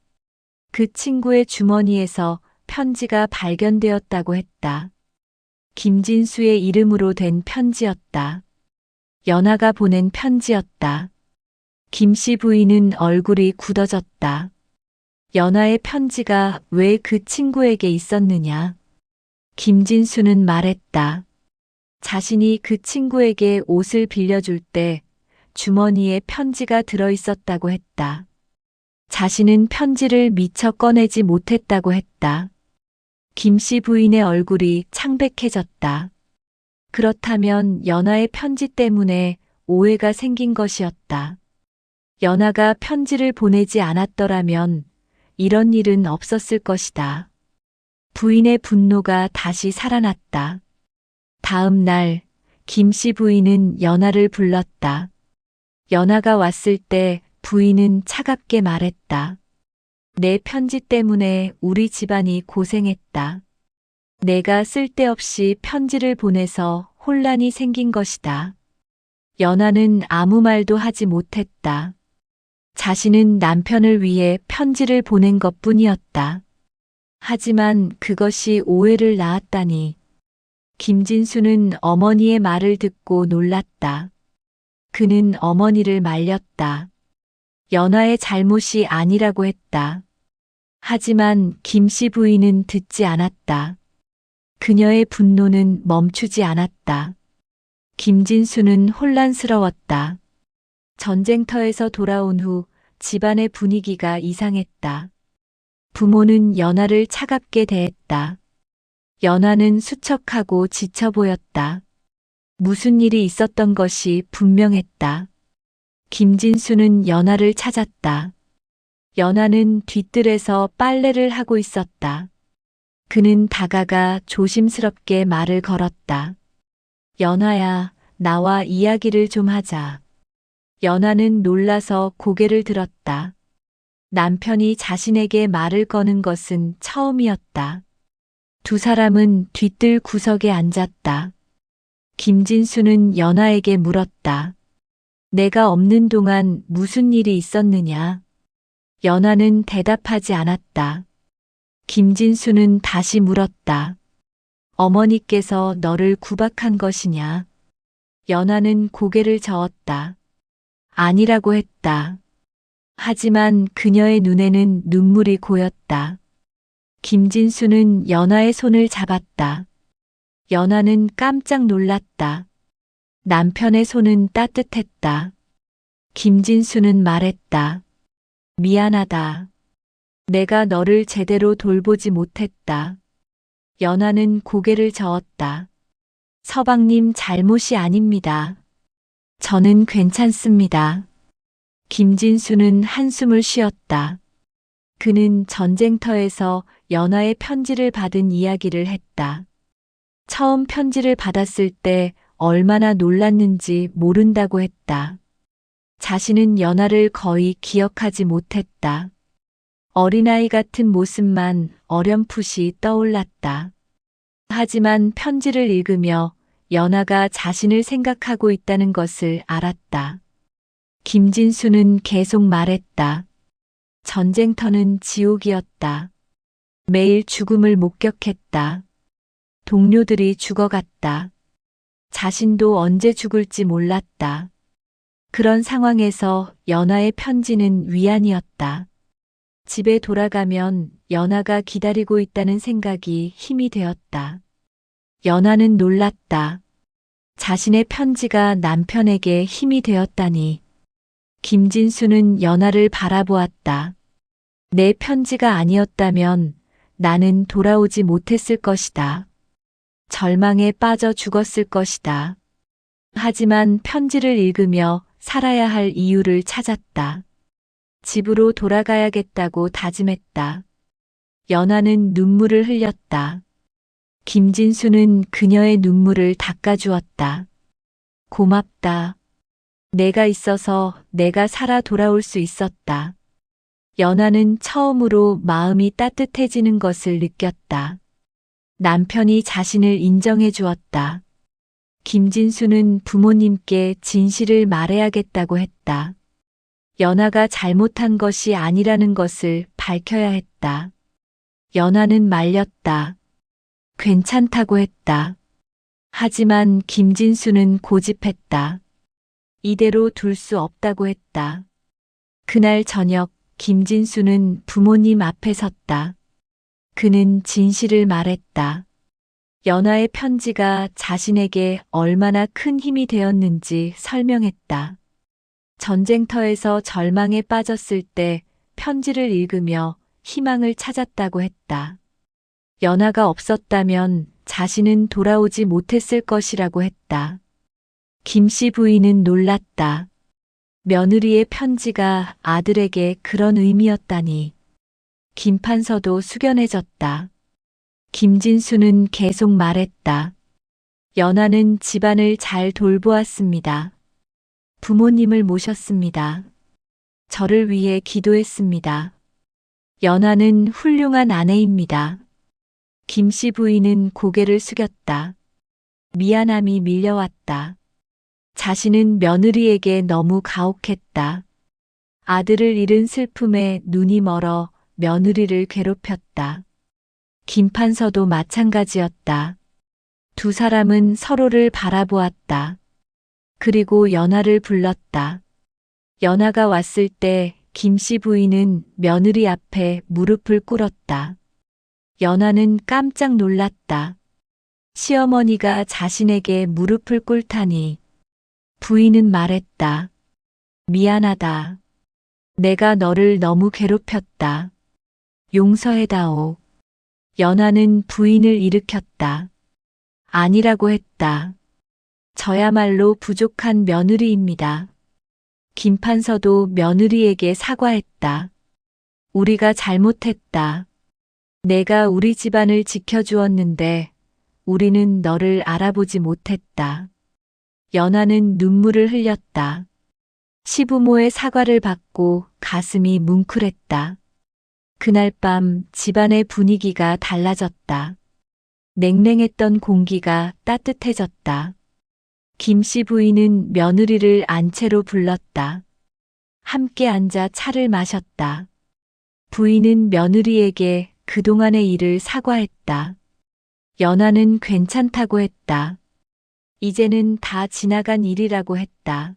그 친구의 주머니에서 편지가 발견되었다고 했다. 김진수의 이름으로 된 편지였다. 연하가 보낸 편지였다. 김씨 부인은 얼굴이 굳어졌다. 연하의 편지가 왜 그 친구에게 있었느냐? 김진수는 말했다. 자신이 그 친구에게 옷을 빌려줄 때 주머니에 편지가 들어있었다고 했다. 자신은 편지를 미처 꺼내지 못했다고 했다. 김씨 부인의 얼굴이 창백해졌다. 그렇다면 연하의 편지 때문에 오해가 생긴 것이었다. 연하가 편지를 보내지 않았더라면 이런 일은 없었을 것이다. 부인의 분노가 다시 살아났다. 다음 날 김씨 부인은 연하를 불렀다. 연하가 왔을 때 부인은 차갑게 말했다. 내 편지 때문에 우리 집안이 고생했다. 내가 쓸데없이 편지를 보내서 혼란이 생긴 것이다. 연하는 아무 말도 하지 못했다. 자신은 남편을 위해 편지를 보낸 것뿐이었다. 하지만 그것이 오해를 낳았다니. 김진수는 어머니의 말을 듣고 놀랐다. 그는 어머니를 말렸다. 연화의 잘못이 아니라고 했다. 하지만 김씨 부인은 듣지 않았다. 그녀의 분노는 멈추지 않았다. 김진수는 혼란스러웠다. 전쟁터에서 돌아온 후 집안의 분위기가 이상했다. 부모는 연화를 차갑게 대했다. 연화는 수척하고 지쳐 보였다. 무슨 일이 있었던 것이 분명했다. 김진수는 연화를 찾았다. 연화는 뒤뜰에서 빨래를 하고 있었다. 그는 다가가 조심스럽게 말을 걸었다. 연화야, 나와 이야기를 좀 하자. 연화는 놀라서 고개를 들었다. 남편이 자신에게 말을 거는 것은 처음이었다. 두 사람은 뒤뜰 구석에 앉았다. 김진수는 연화에게 물었다. 내가 없는 동안 무슨 일이 있었느냐? 연화는 대답하지 않았다. 김진수는 다시 물었다. 어머니께서 너를 구박한 것이냐? 연화는 고개를 저었다. 아니라고 했다. 하지만 그녀의 눈에는 눈물이 고였다. 김진수는 연화의 손을 잡았다. 연화는 깜짝 놀랐다. 남편의 손은 따뜻했다. 김진수는 말했다. 미안하다. 내가 너를 제대로 돌보지 못했다. 연화는 고개를 저었다. 서방님 잘못이 아닙니다. 저는 괜찮습니다. 김진수는 한숨을 쉬었다. 그는 전쟁터에서 연화의 편지를 받은 이야기를 했다. 처음 편지를 받았을 때 얼마나 놀랐는지 모른다고 했다. 자신은 연화를 거의 기억하지 못했다. 어린아이 같은 모습만 어렴풋이 떠올랐다. 하지만 편지를 읽으며 연화가 자신을 생각하고 있다는 것을 알았다. 김진수는 계속 말했다. 전쟁터는 지옥이었다. 매일 죽음을 목격했다. 동료들이 죽어갔다. 자신도 언제 죽을지 몰랐다. 그런 상황에서 연화의 편지는 위안이었다. 집에 돌아가면 연화가 기다리고 있다는 생각이 힘이 되었다. 연화는 놀랐다. 자신의 편지가 남편에게 힘이 되었다니. 김진수는 연화를 바라보았다. 내 편지가 아니었다면 나는 돌아오지 못했을 것이다. 절망에 빠져 죽었을 것이다. 하지만 편지를 읽으며 살아야 할 이유를 찾았다. 집으로 돌아가야겠다고 다짐했다. 연화는 눈물을 흘렸다. 김진수는 그녀의 눈물을 닦아주었다. 고맙다. 내가 있어서 내가 살아 돌아올 수 있었다. 연화는 처음으로 마음이 따뜻해지는 것을 느꼈다. 남편이 자신을 인정해 주었다. 김진수는 부모님께 진실을 말해야겠다고 했다. 연화가 잘못한 것이 아니라는 것을 밝혀야 했다. 연화는 말렸다. 괜찮다고 했다. 하지만 김진수는 고집했다. 이대로 둘 수 없다고 했다. 그날 저녁 김진수는 부모님 앞에 섰다. 그는 진실을 말했다. 연화의 편지가 자신에게 얼마나 큰 힘이 되었는지 설명했다. 전쟁터에서 절망에 빠졌을 때 편지를 읽으며 희망을 찾았다고 했다. 연화가 없었다면 자신은 돌아오지 못했을 것이라고 했다. 김씨 부인은 놀랐다. 며느리의 편지가 아들에게 그런 의미였다니. 김판서도 숙연해졌다. 김진수는 계속 말했다. 연화는 집안을 잘 돌보았습니다. 부모님을 모셨습니다. 저를 위해 기도했습니다. 연화는 훌륭한 아내입니다. 김씨 부인은 고개를 숙였다. 미안함이 밀려왔다. 자신은 며느리에게 너무 가혹했다. 아들을 잃은 슬픔에 눈이 멀어 며느리를 괴롭혔다. 김판서도 마찬가지였다. 두 사람은 서로를 바라보았다. 그리고 연하를 불렀다. 연하가 왔을 때 김씨 부인은 며느리 앞에 무릎을 꿇었다. 연하는 깜짝 놀랐다. 시어머니가 자신에게 무릎을 꿇다니. 부인은 말했다. 미안하다. 내가 너를 너무 괴롭혔다. 용서해다오. 연하는 부인을 일으켰다. 아니라고 했다. 저야말로 부족한 며느리입니다. 김판서도 며느리에게 사과했다. 우리가 잘못했다. 내가 우리 집안을 지켜주었는데 우리는 너를 알아보지 못했다. 연하는 눈물을 흘렸다. 시부모의 사과를 받고 가슴이 뭉클했다. 그날 밤 집안의 분위기가 달라졌다. 냉랭했던 공기가 따뜻해졌다. 김씨 부인은 며느리를 안채로 불렀다. 함께 앉아 차를 마셨다. 부인은 며느리에게 그동안의 일을 사과했다. 연하는 괜찮다고 했다. 이제는 다 지나간 일이라고 했다.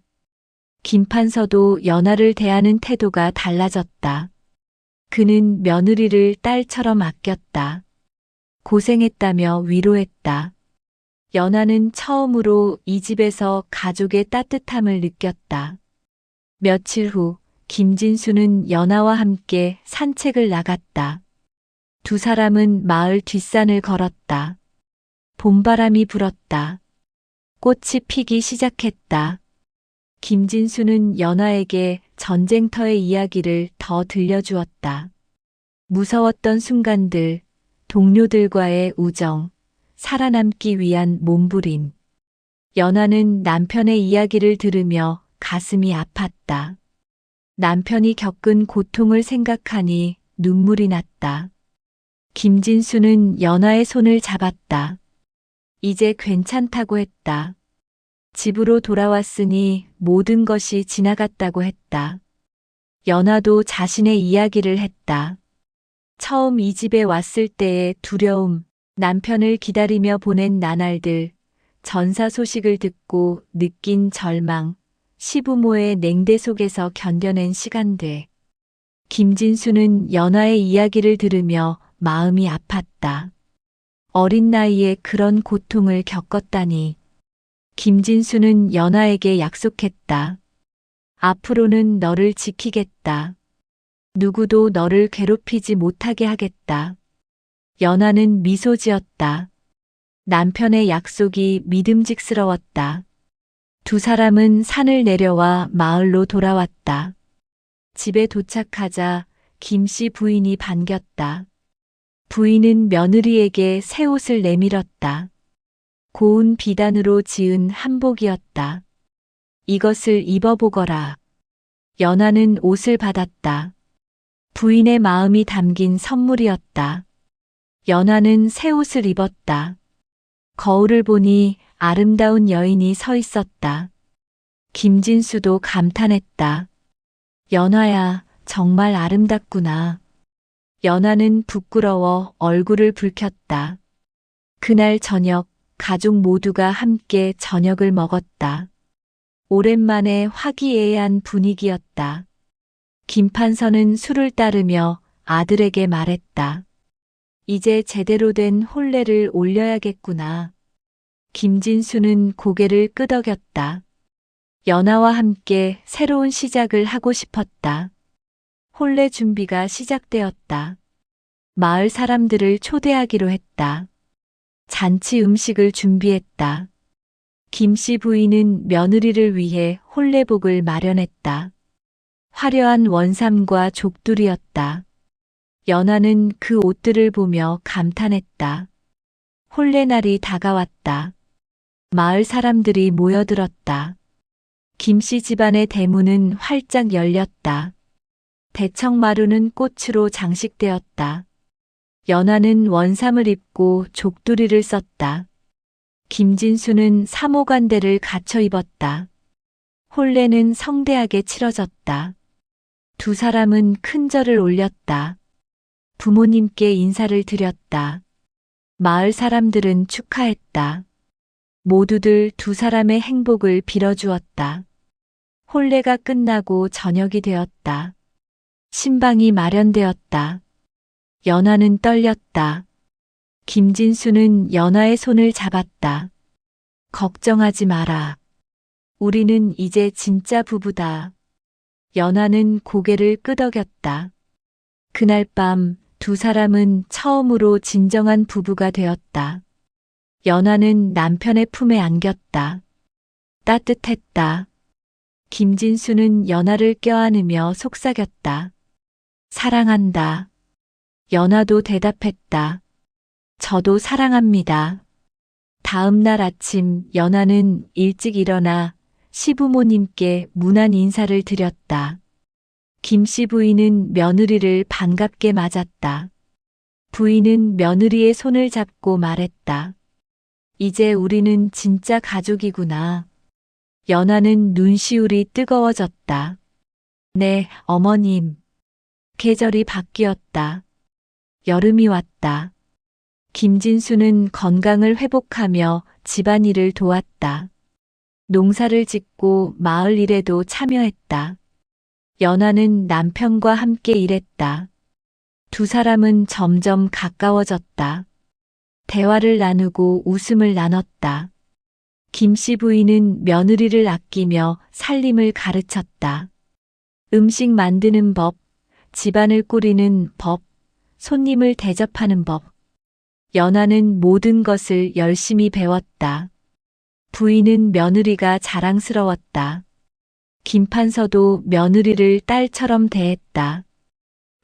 김판서도 연하를 대하는 태도가 달라졌다. 그는 며느리를 딸처럼 아꼈다. 고생했다며 위로했다. 연하는 처음으로 이 집에서 가족의 따뜻함을 느꼈다. 며칠 후 김진수는 연하와 함께 산책을 나갔다. 두 사람은 마을 뒷산을 걸었다. 봄바람이 불었다. 꽃이 피기 시작했다. 김진수는 연하에게 전쟁터의 이야기를 더 들려주었다. 무서웠던 순간들, 동료들과의 우정, 살아남기 위한 몸부림. 연하는 남편의 이야기를 들으며 가슴이 아팠다. 남편이 겪은 고통을 생각하니 눈물이 났다. 김진수는 연하의 손을 잡았다. 이제 괜찮다고 했다. 집으로 돌아왔으니 모든 것이 지나갔다고 했다. 연하도 자신의 이야기를 했다. 처음 이 집에 왔을 때의 두려움, 남편을 기다리며 보낸 나날들, 전사 소식을 듣고 느낀 절망, 시부모의 냉대 속에서 견뎌낸 시간들. 김진수는 연하의 이야기를 들으며 마음이 아팠다. 어린 나이에 그런 고통을 겪었다니. 김진수는 연하에게 약속했다. 앞으로는 너를 지키겠다. 누구도 너를 괴롭히지 못하게 하겠다. 연하는 미소 지었다. 남편의 약속이 믿음직스러웠다. 두 사람은 산을 내려와 마을로 돌아왔다. 집에 도착하자 김씨 부인이 반겼다. 부인은 며느리에게 새 옷을 내밀었다. 고운 비단으로 지은 한복이었다. 이것을 입어보거라. 연하는 옷을 받았다. 부인의 마음이 담긴 선물이었다. 연하는 새 옷을 입었다. 거울을 보니 아름다운 여인이 서 있었다. 김진수도 감탄했다. 연하야, 정말 아름답구나. 연하는 부끄러워 얼굴을 붉혔다. 그날 저녁 가족 모두가 함께 저녁을 먹었다. 오랜만에 화기애애한 분위기였다. 김판서는 술을 따르며 아들에게 말했다. 이제 제대로 된 혼례를 올려야겠구나. 김진수는 고개를 끄덕였다. 연하와 함께 새로운 시작을 하고 싶었다. 혼례 준비가 시작되었다. 마을 사람들을 초대하기로 했다. 잔치 음식을 준비했다. 김씨 부인은 며느리를 위해 혼례복을 마련했다. 화려한 원삼과 족두리였다. 연하는 그 옷들을 보며 감탄했다. 혼례날이 다가왔다. 마을 사람들이 모여들었다. 김씨 집안의 대문은 활짝 열렸다. 대청마루는 꽃으로 장식되었다. 연하는 원삼을 입고 족두리를 썼다. 김진수는 사모관대를 갖춰 입었다. 혼례는 성대하게 치러졌다. 두 사람은 큰 절을 올렸다. 부모님께 인사를 드렸다. 마을 사람들은 축하했다. 모두들 두 사람의 행복을 빌어주었다. 혼례가 끝나고 저녁이 되었다. 신방이 마련되었다. 연하는 떨렸다. 김진수는 연하의 손을 잡았다. 걱정하지 마라. 우리는 이제 진짜 부부다. 연하는 고개를 끄덕였다. 그날 밤 두 사람은 처음으로 진정한 부부가 되었다. 연하는 남편의 품에 안겼다. 따뜻했다. 김진수는 연하를 껴안으며 속삭였다. 사랑한다. 연하도 대답했다. 저도 사랑합니다. 다음 날 아침 연하는 일찍 일어나 시부모님께 문안 인사를 드렸다. 김씨 부인은 며느리를 반갑게 맞았다. 부인은 며느리의 손을 잡고 말했다. 이제 우리는 진짜 가족이구나. 연하는 눈시울이 뜨거워졌다. 네, 어머님. 계절이 바뀌었다. 여름이 왔다. 김진수는 건강을 회복하며 집안일을 도왔다. 농사를 짓고 마을 일에도 참여했다. 연하는 남편과 함께 일했다. 두 사람은 점점 가까워졌다. 대화를 나누고 웃음을 나눴다. 김씨 부인은 며느리를 아끼며 살림을 가르쳤다. 음식 만드는 법, 집안을 꾸리는 법, 손님을 대접하는 법. 연하는 모든 것을 열심히 배웠다. 부인은 며느리가 자랑스러웠다. 김판서도 며느리를 딸처럼 대했다.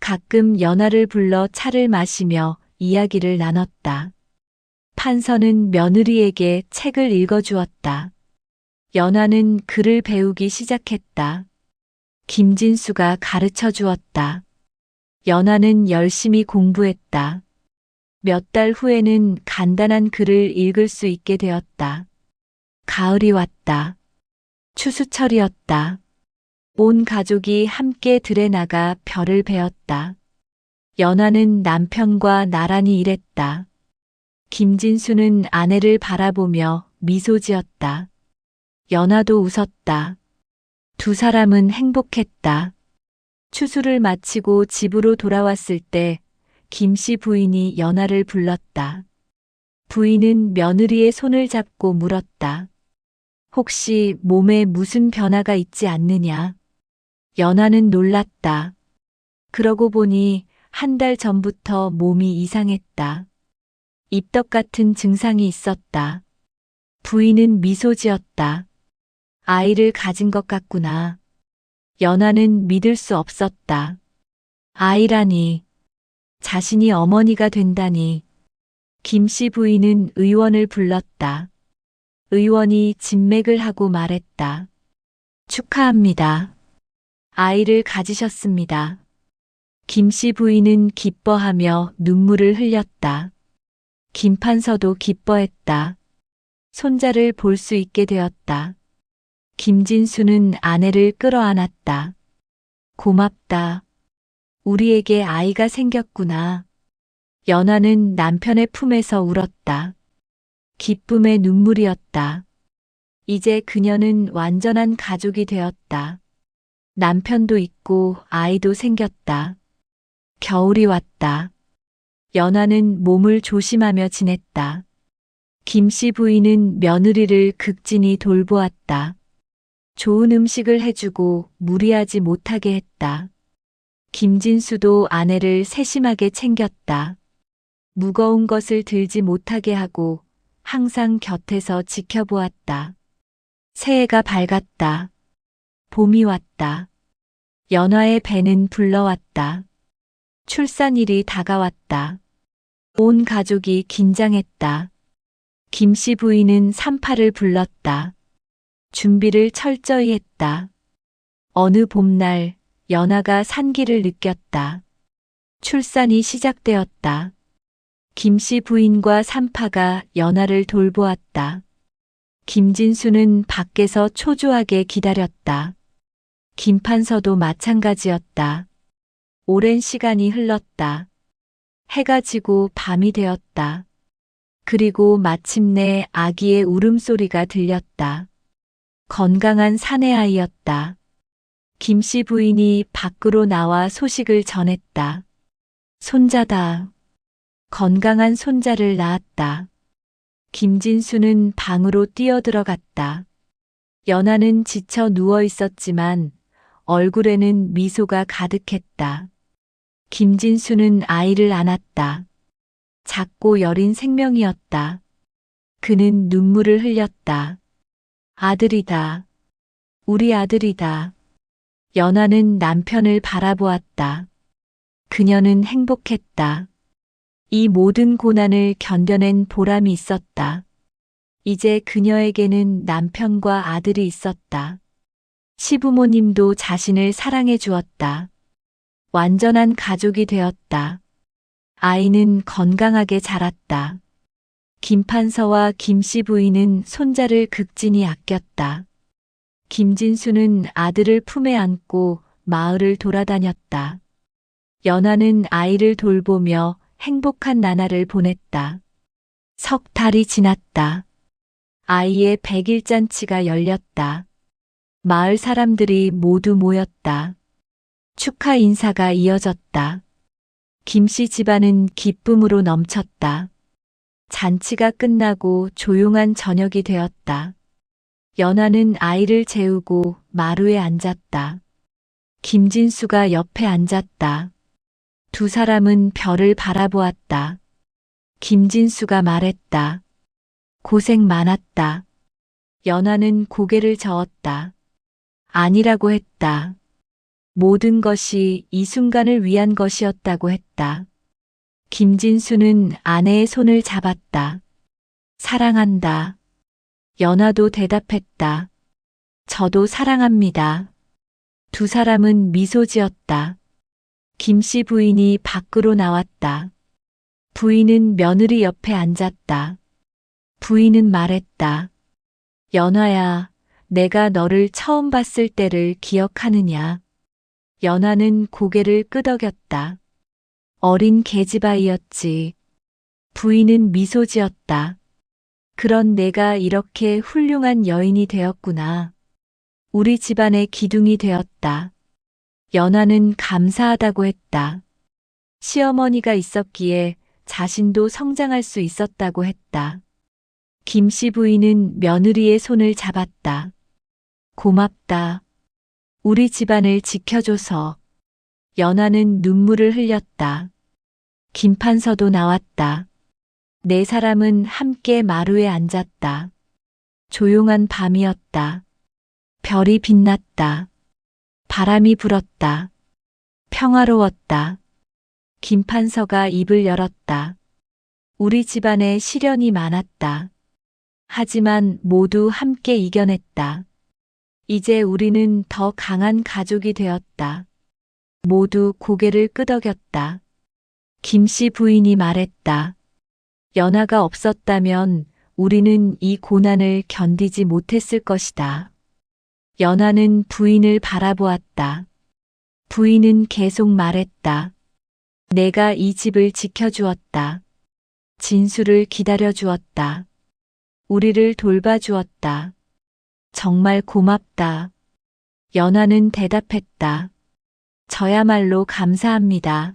가끔 연하를 불러 차를 마시며 이야기를 나눴다. 판서는 며느리에게 책을 읽어주었다. 연하는 글을 배우기 시작했다. 김진수가 가르쳐 주었다. 연하는 열심히 공부했다. 몇 달 후에는 간단한 글을 읽을 수 있게 되었다. 가을이 왔다. 추수철이었다. 온 가족이 함께 들에 나가 별을 베었다. 연하는 남편과 나란히 일했다. 김진수는 아내를 바라보며 미소 지었다. 연하도 웃었다. 두 사람은 행복했다. 추수를 마치고 집으로 돌아왔을 때 김씨 부인이 연하를 불렀다. 부인은 며느리의 손을 잡고 물었다. 혹시 몸에 무슨 변화가 있지 않느냐? 연하는 놀랐다. 그러고 보니 한 달 전부터 몸이 이상했다. 입덧 같은 증상이 있었다. 부인은 미소 지었다. 아이를 가진 것 같구나. 연하는 믿을 수 없었다. 아이라니. 자신이 어머니가 된다니. 김씨 부인은 의원을 불렀다. 의원이 진맥을 하고 말했다. 축하합니다. 아이를 가지셨습니다. 김씨 부인은 기뻐하며 눈물을 흘렸다. 김판서도 기뻐했다. 손자를 볼 수 있게 되었다. 김진수는 아내를 끌어안았다. 고맙다. 우리에게 아이가 생겼구나. 연하는 남편의 품에서 울었다. 기쁨의 눈물이었다. 이제 그녀는 완전한 가족이 되었다. 남편도 있고 아이도 생겼다. 겨울이 왔다. 연하는 몸을 조심하며 지냈다. 김씨 부인은 며느리를 극진히 돌보았다. 좋은 음식을 해주고 무리하지 못하게 했다. 김진수도 아내를 세심하게 챙겼다. 무거운 것을 들지 못하게 하고 항상 곁에서 지켜보았다. 새해가 밝았다. 봄이 왔다. 연하의 배는 불러왔다. 출산일이 다가왔다. 온 가족이 긴장했다. 김씨 부인은 산파를 불렀다. 준비를 철저히 했다. 어느 봄날 연하가 산기를 느꼈다. 출산이 시작되었다. 김씨 부인과 산파가 연하를 돌보았다. 김진수는 밖에서 초조하게 기다렸다. 김판서도 마찬가지였다. 오랜 시간이 흘렀다. 해가 지고 밤이 되었다. 그리고 마침내 아기의 울음소리가 들렸다. 건강한 사내아이였다. 김씨 부인이 밖으로 나와 소식을 전했다. 손자다. 건강한 손자를 낳았다. 김진수는 방으로 뛰어들어갔다. 연아는 지쳐 누워 있었지만 얼굴에는 미소가 가득했다. 김진수는 아이를 안았다. 작고 여린 생명이었다. 그는 눈물을 흘렸다. 아들이다. 우리 아들이다. 연아는 남편을 바라보았다. 그녀는 행복했다. 이 모든 고난을 견뎌낸 보람이 있었다. 이제 그녀에게는 남편과 아들이 있었다. 시부모님도 자신을 사랑해 주었다. 완전한 가족이 되었다. 아이는 건강하게 자랐다. 김판서와 김씨 부인은 손자를 극진히 아꼈다. 김진수는 아들을 품에 안고 마을을 돌아다녔다. 연아는 아이를 돌보며 행복한 나날을 보냈다. 석 달이 지났다. 아이의 100일 잔치가 열렸다. 마을 사람들이 모두 모였다. 축하 인사가 이어졌다. 김씨 집안은 기쁨으로 넘쳤다. 잔치가 끝나고 조용한 저녁이 되었다. 연아는 아이를 재우고 마루에 앉았다. 김진수가 옆에 앉았다. 두 사람은 별을 바라보았다. 김진수가 말했다. 고생 많았다. 연아는 고개를 저었다. 아니라고 했다. 모든 것이 이 순간을 위한 것이었다고 했다. 김진수는 아내의 손을 잡았다. 사랑한다. 연아도 대답했다. 저도 사랑합니다. 두 사람은 미소 지었다. 김씨 부인이 밖으로 나왔다. 부인은 며느리 옆에 앉았다. 부인은 말했다. 연아야, 내가 너를 처음 봤을 때를 기억하느냐? 연아는 고개를 끄덕였다. 어린 계집아이였지. 부인은 미소 지었다. 그런 내가 이렇게 훌륭한 여인이 되었구나. 우리 집안의 기둥이 되었다. 연아는 감사하다고 했다. 시어머니가 있었기에 자신도 성장할 수 있었다고 했다. 김씨 부인은 며느리의 손을 잡았다. 고맙다. 우리 집안을 지켜줘서. 연아는 눈물을 흘렸다. 김판서도 나왔다. 네 사람은 함께 마루에 앉았다. 조용한 밤이었다. 별이 빛났다. 바람이 불었다. 평화로웠다. 김판서가 입을 열었다. 우리 집안에 시련이 많았다. 하지만 모두 함께 이겨냈다. 이제 우리는 더 강한 가족이 되었다. 모두 고개를 끄덕였다. 김씨 부인이 말했다. 연아가 없었다면 우리는 이 고난을 견디지 못했을 것이다. 연아는 부인을 바라보았다. 부인은 계속 말했다. 내가 이 집을 지켜주었다. 진수를 기다려주었다. 우리를 돌봐주었다. 정말 고맙다. 연아는 대답했다. 저야말로 감사합니다.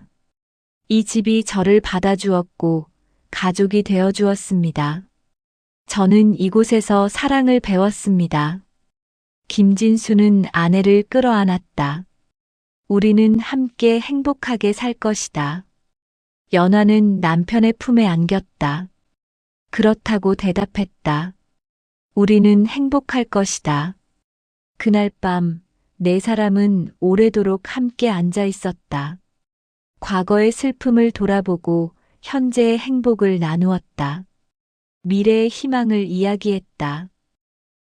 이 집이 저를 받아주었고 가족이 되어주었습니다. 저는 이곳에서 사랑을 배웠습니다. 김진수는 아내를 끌어안았다. 우리는 함께 행복하게 살 것이다. 연아는 남편의 품에 안겼다. 그렇다고 대답했다. 우리는 행복할 것이다. 그날 밤 네 사람은 오래도록 함께 앉아 있었다. 과거의 슬픔을 돌아보고 현재의 행복을 나누었다. 미래의 희망을 이야기했다.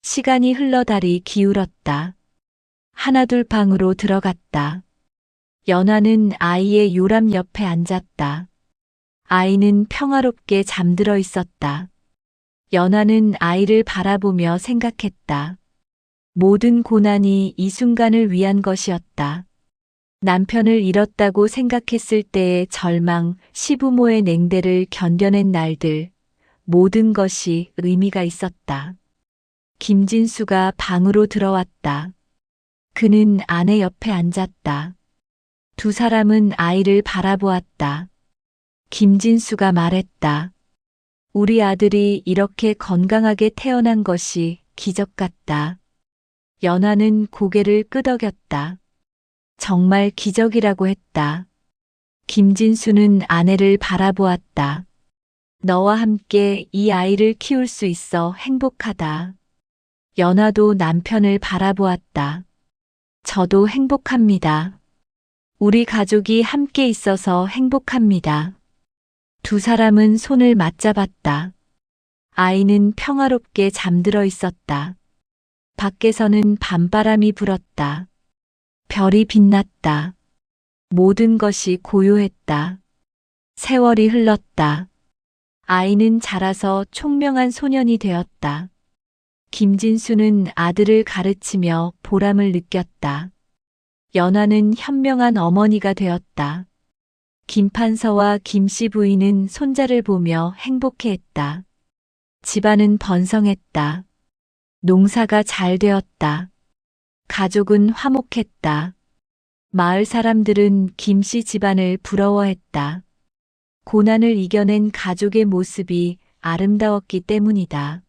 시간이 흘러 달이 기울었다. 하나둘 방으로 들어갔다. 연아는 아이의 요람 옆에 앉았다. 아이는 평화롭게 잠들어 있었다. 연아는 아이를 바라보며 생각했다. 모든 고난이 이 순간을 위한 것이었다. 남편을 잃었다고 생각했을 때의 절망, 시부모의 냉대를 견뎌낸 날들, 모든 것이 의미가 있었다. 김진수가 방으로 들어왔다. 그는 아내 옆에 앉았다. 두 사람은 아이를 바라보았다. 김진수가 말했다. 우리 아들이 이렇게 건강하게 태어난 것이 기적 같다. 연하는 고개를 끄덕였다. 정말 기적이라고 했다. 김진수는 아내를 바라보았다. 너와 함께 이 아이를 키울 수 있어 행복하다. 연하도 남편을 바라보았다. 저도 행복합니다. 우리 가족이 함께 있어서 행복합니다. 두 사람은 손을 맞잡았다. 아이는 평화롭게 잠들어 있었다. 밖에서는 밤바람이 불었다. 별이 빛났다. 모든 것이 고요했다. 세월이 흘렀다. 아이는 자라서 총명한 소년이 되었다. 김진수는 아들을 가르치며 보람을 느꼈다. 연하는 현명한 어머니가 되었다. 김판서와 김씨 부인은 손자를 보며 행복해했다. 집안은 번성했다. 농사가 잘 되었다. 가족은 화목했다. 마을 사람들은 김씨 집안을 부러워했다. 고난을 이겨낸 가족의 모습이 아름다웠기 때문이다.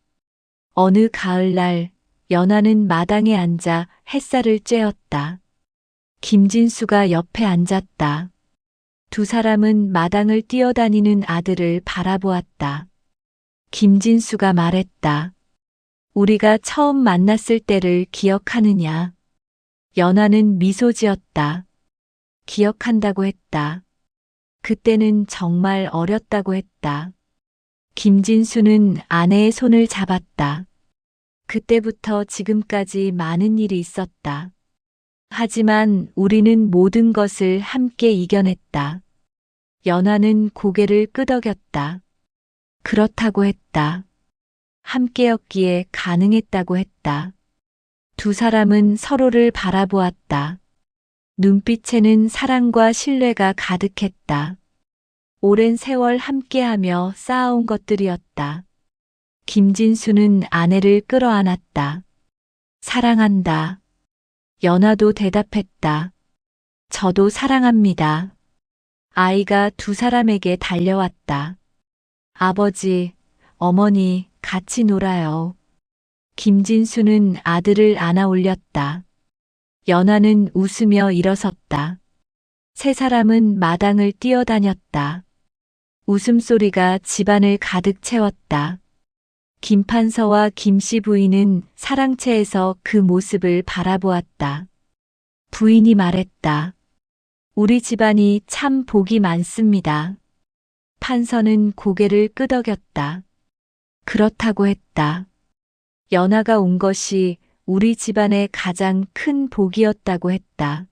어느 가을날 연하는 마당에 앉아 햇살을 쬐었다. 김진수가 옆에 앉았다. 두 사람은 마당을 뛰어다니는 아들을 바라보았다. 김진수가 말했다. 우리가 처음 만났을 때를 기억하느냐? 연하는 미소 지었다. 기억한다고 했다. 그때는 정말 어렸다고 했다. 김진수는 아내의 손을 잡았다. 그때부터 지금까지 많은 일이 있었다. 하지만 우리는 모든 것을 함께 이겨냈다. 연하는 고개를 끄덕였다. 그렇다고 했다. 함께였기에 가능했다고 했다. 두 사람은 서로를 바라보았다. 눈빛에는 사랑과 신뢰가 가득했다. 오랜 세월 함께하며 쌓아온 것들이었다. 김진수는 아내를 끌어안았다. 사랑한다. 연하도 대답했다. 저도 사랑합니다. 아이가 두 사람에게 달려왔다. 아버지, 어머니, 같이 놀아요. 김진수는 아들을 안아 올렸다. 연하는 웃으며 일어섰다. 세 사람은 마당을 뛰어다녔다. 웃음소리가 집안을 가득 채웠다. 김판서와 김씨 부인은 사랑채에서 그 모습을 바라보았다. 부인이 말했다. 우리 집안이 참 복이 많습니다. 판서는 고개를 끄덕였다. 그렇다고 했다. 연하가 온 것이 우리 집안의 가장 큰 복이었다고 했다.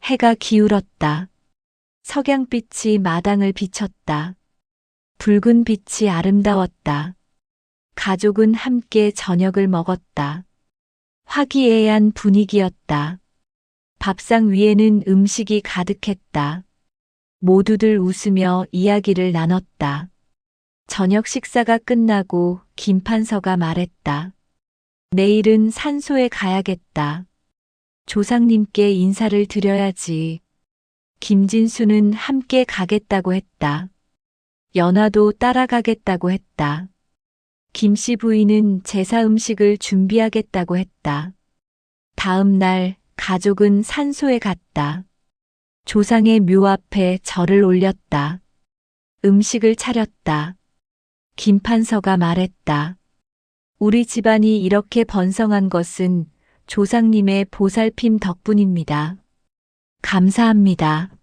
해가 기울었다. 석양빛이 마당을 비쳤다. 붉은 빛이 아름다웠다. 가족은 함께 저녁을 먹었다. 화기애애한 분위기였다. 밥상 위에는 음식이 가득했다. 모두들 웃으며 이야기를 나눴다. 저녁 식사가 끝나고 김판서가 말했다. 내일은 산소에 가야겠다. 조상님께 인사를 드려야지. 김진수는 함께 가겠다고 했다. 연하도 따라가겠다고 했다. 김씨 부인은 제사 음식을 준비하겠다고 했다. 다음 날 가족은 산소에 갔다. 조상의 묘 앞에 절을 올렸다. 음식을 차렸다. 김판서가 말했다. 우리 집안이 이렇게 번성한 것은 조상님의 보살핌 덕분입니다. 감사합니다.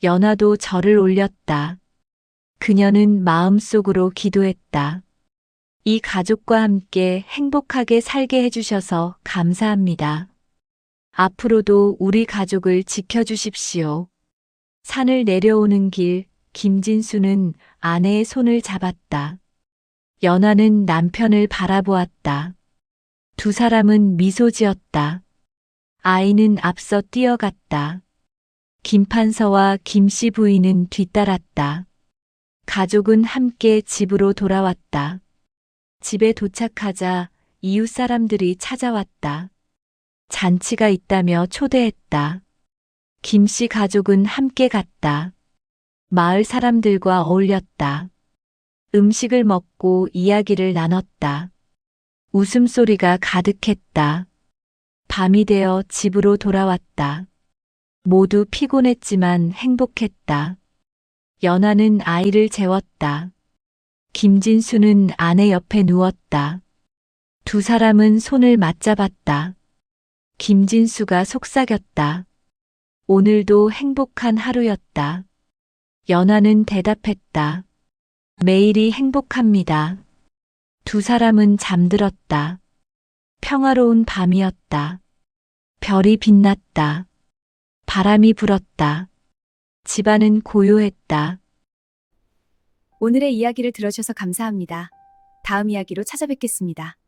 연하도 절을 올렸다. 그녀는 마음속으로 기도했다. 이 가족과 함께 행복하게 살게 해주셔서 감사합니다. 앞으로도 우리 가족을 지켜주십시오. 산을 내려오는 길, 김진수는 아내의 손을 잡았다. 연하는 남편을 바라보았다. 두 사람은 미소 지었다. 아이는 앞서 뛰어갔다. 김판서와 김씨 부인은 뒤따랐다. 가족은 함께 집으로 돌아왔다. 집에 도착하자 이웃 사람들이 찾아왔다. 잔치가 있다며 초대했다. 김 씨 가족은 함께 갔다. 마을 사람들과 어울렸다. 음식을 먹고 이야기를 나눴다. 웃음소리가 가득했다. 밤이 되어 집으로 돌아왔다. 모두 피곤했지만 행복했다. 연아는 아이를 재웠다. 김진수는 아내 옆에 누웠다. 두 사람은 손을 맞잡았다. 김진수가 속삭였다. 오늘도 행복한 하루였다. 연아는 대답했다. 매일이 행복합니다. 두 사람은 잠들었다. 평화로운 밤이었다. 별이 빛났다. 바람이 불었다. 집안은 고요했다. 오늘의 이야기를 들어주셔서 감사합니다. 다음 이야기로 찾아뵙겠습니다.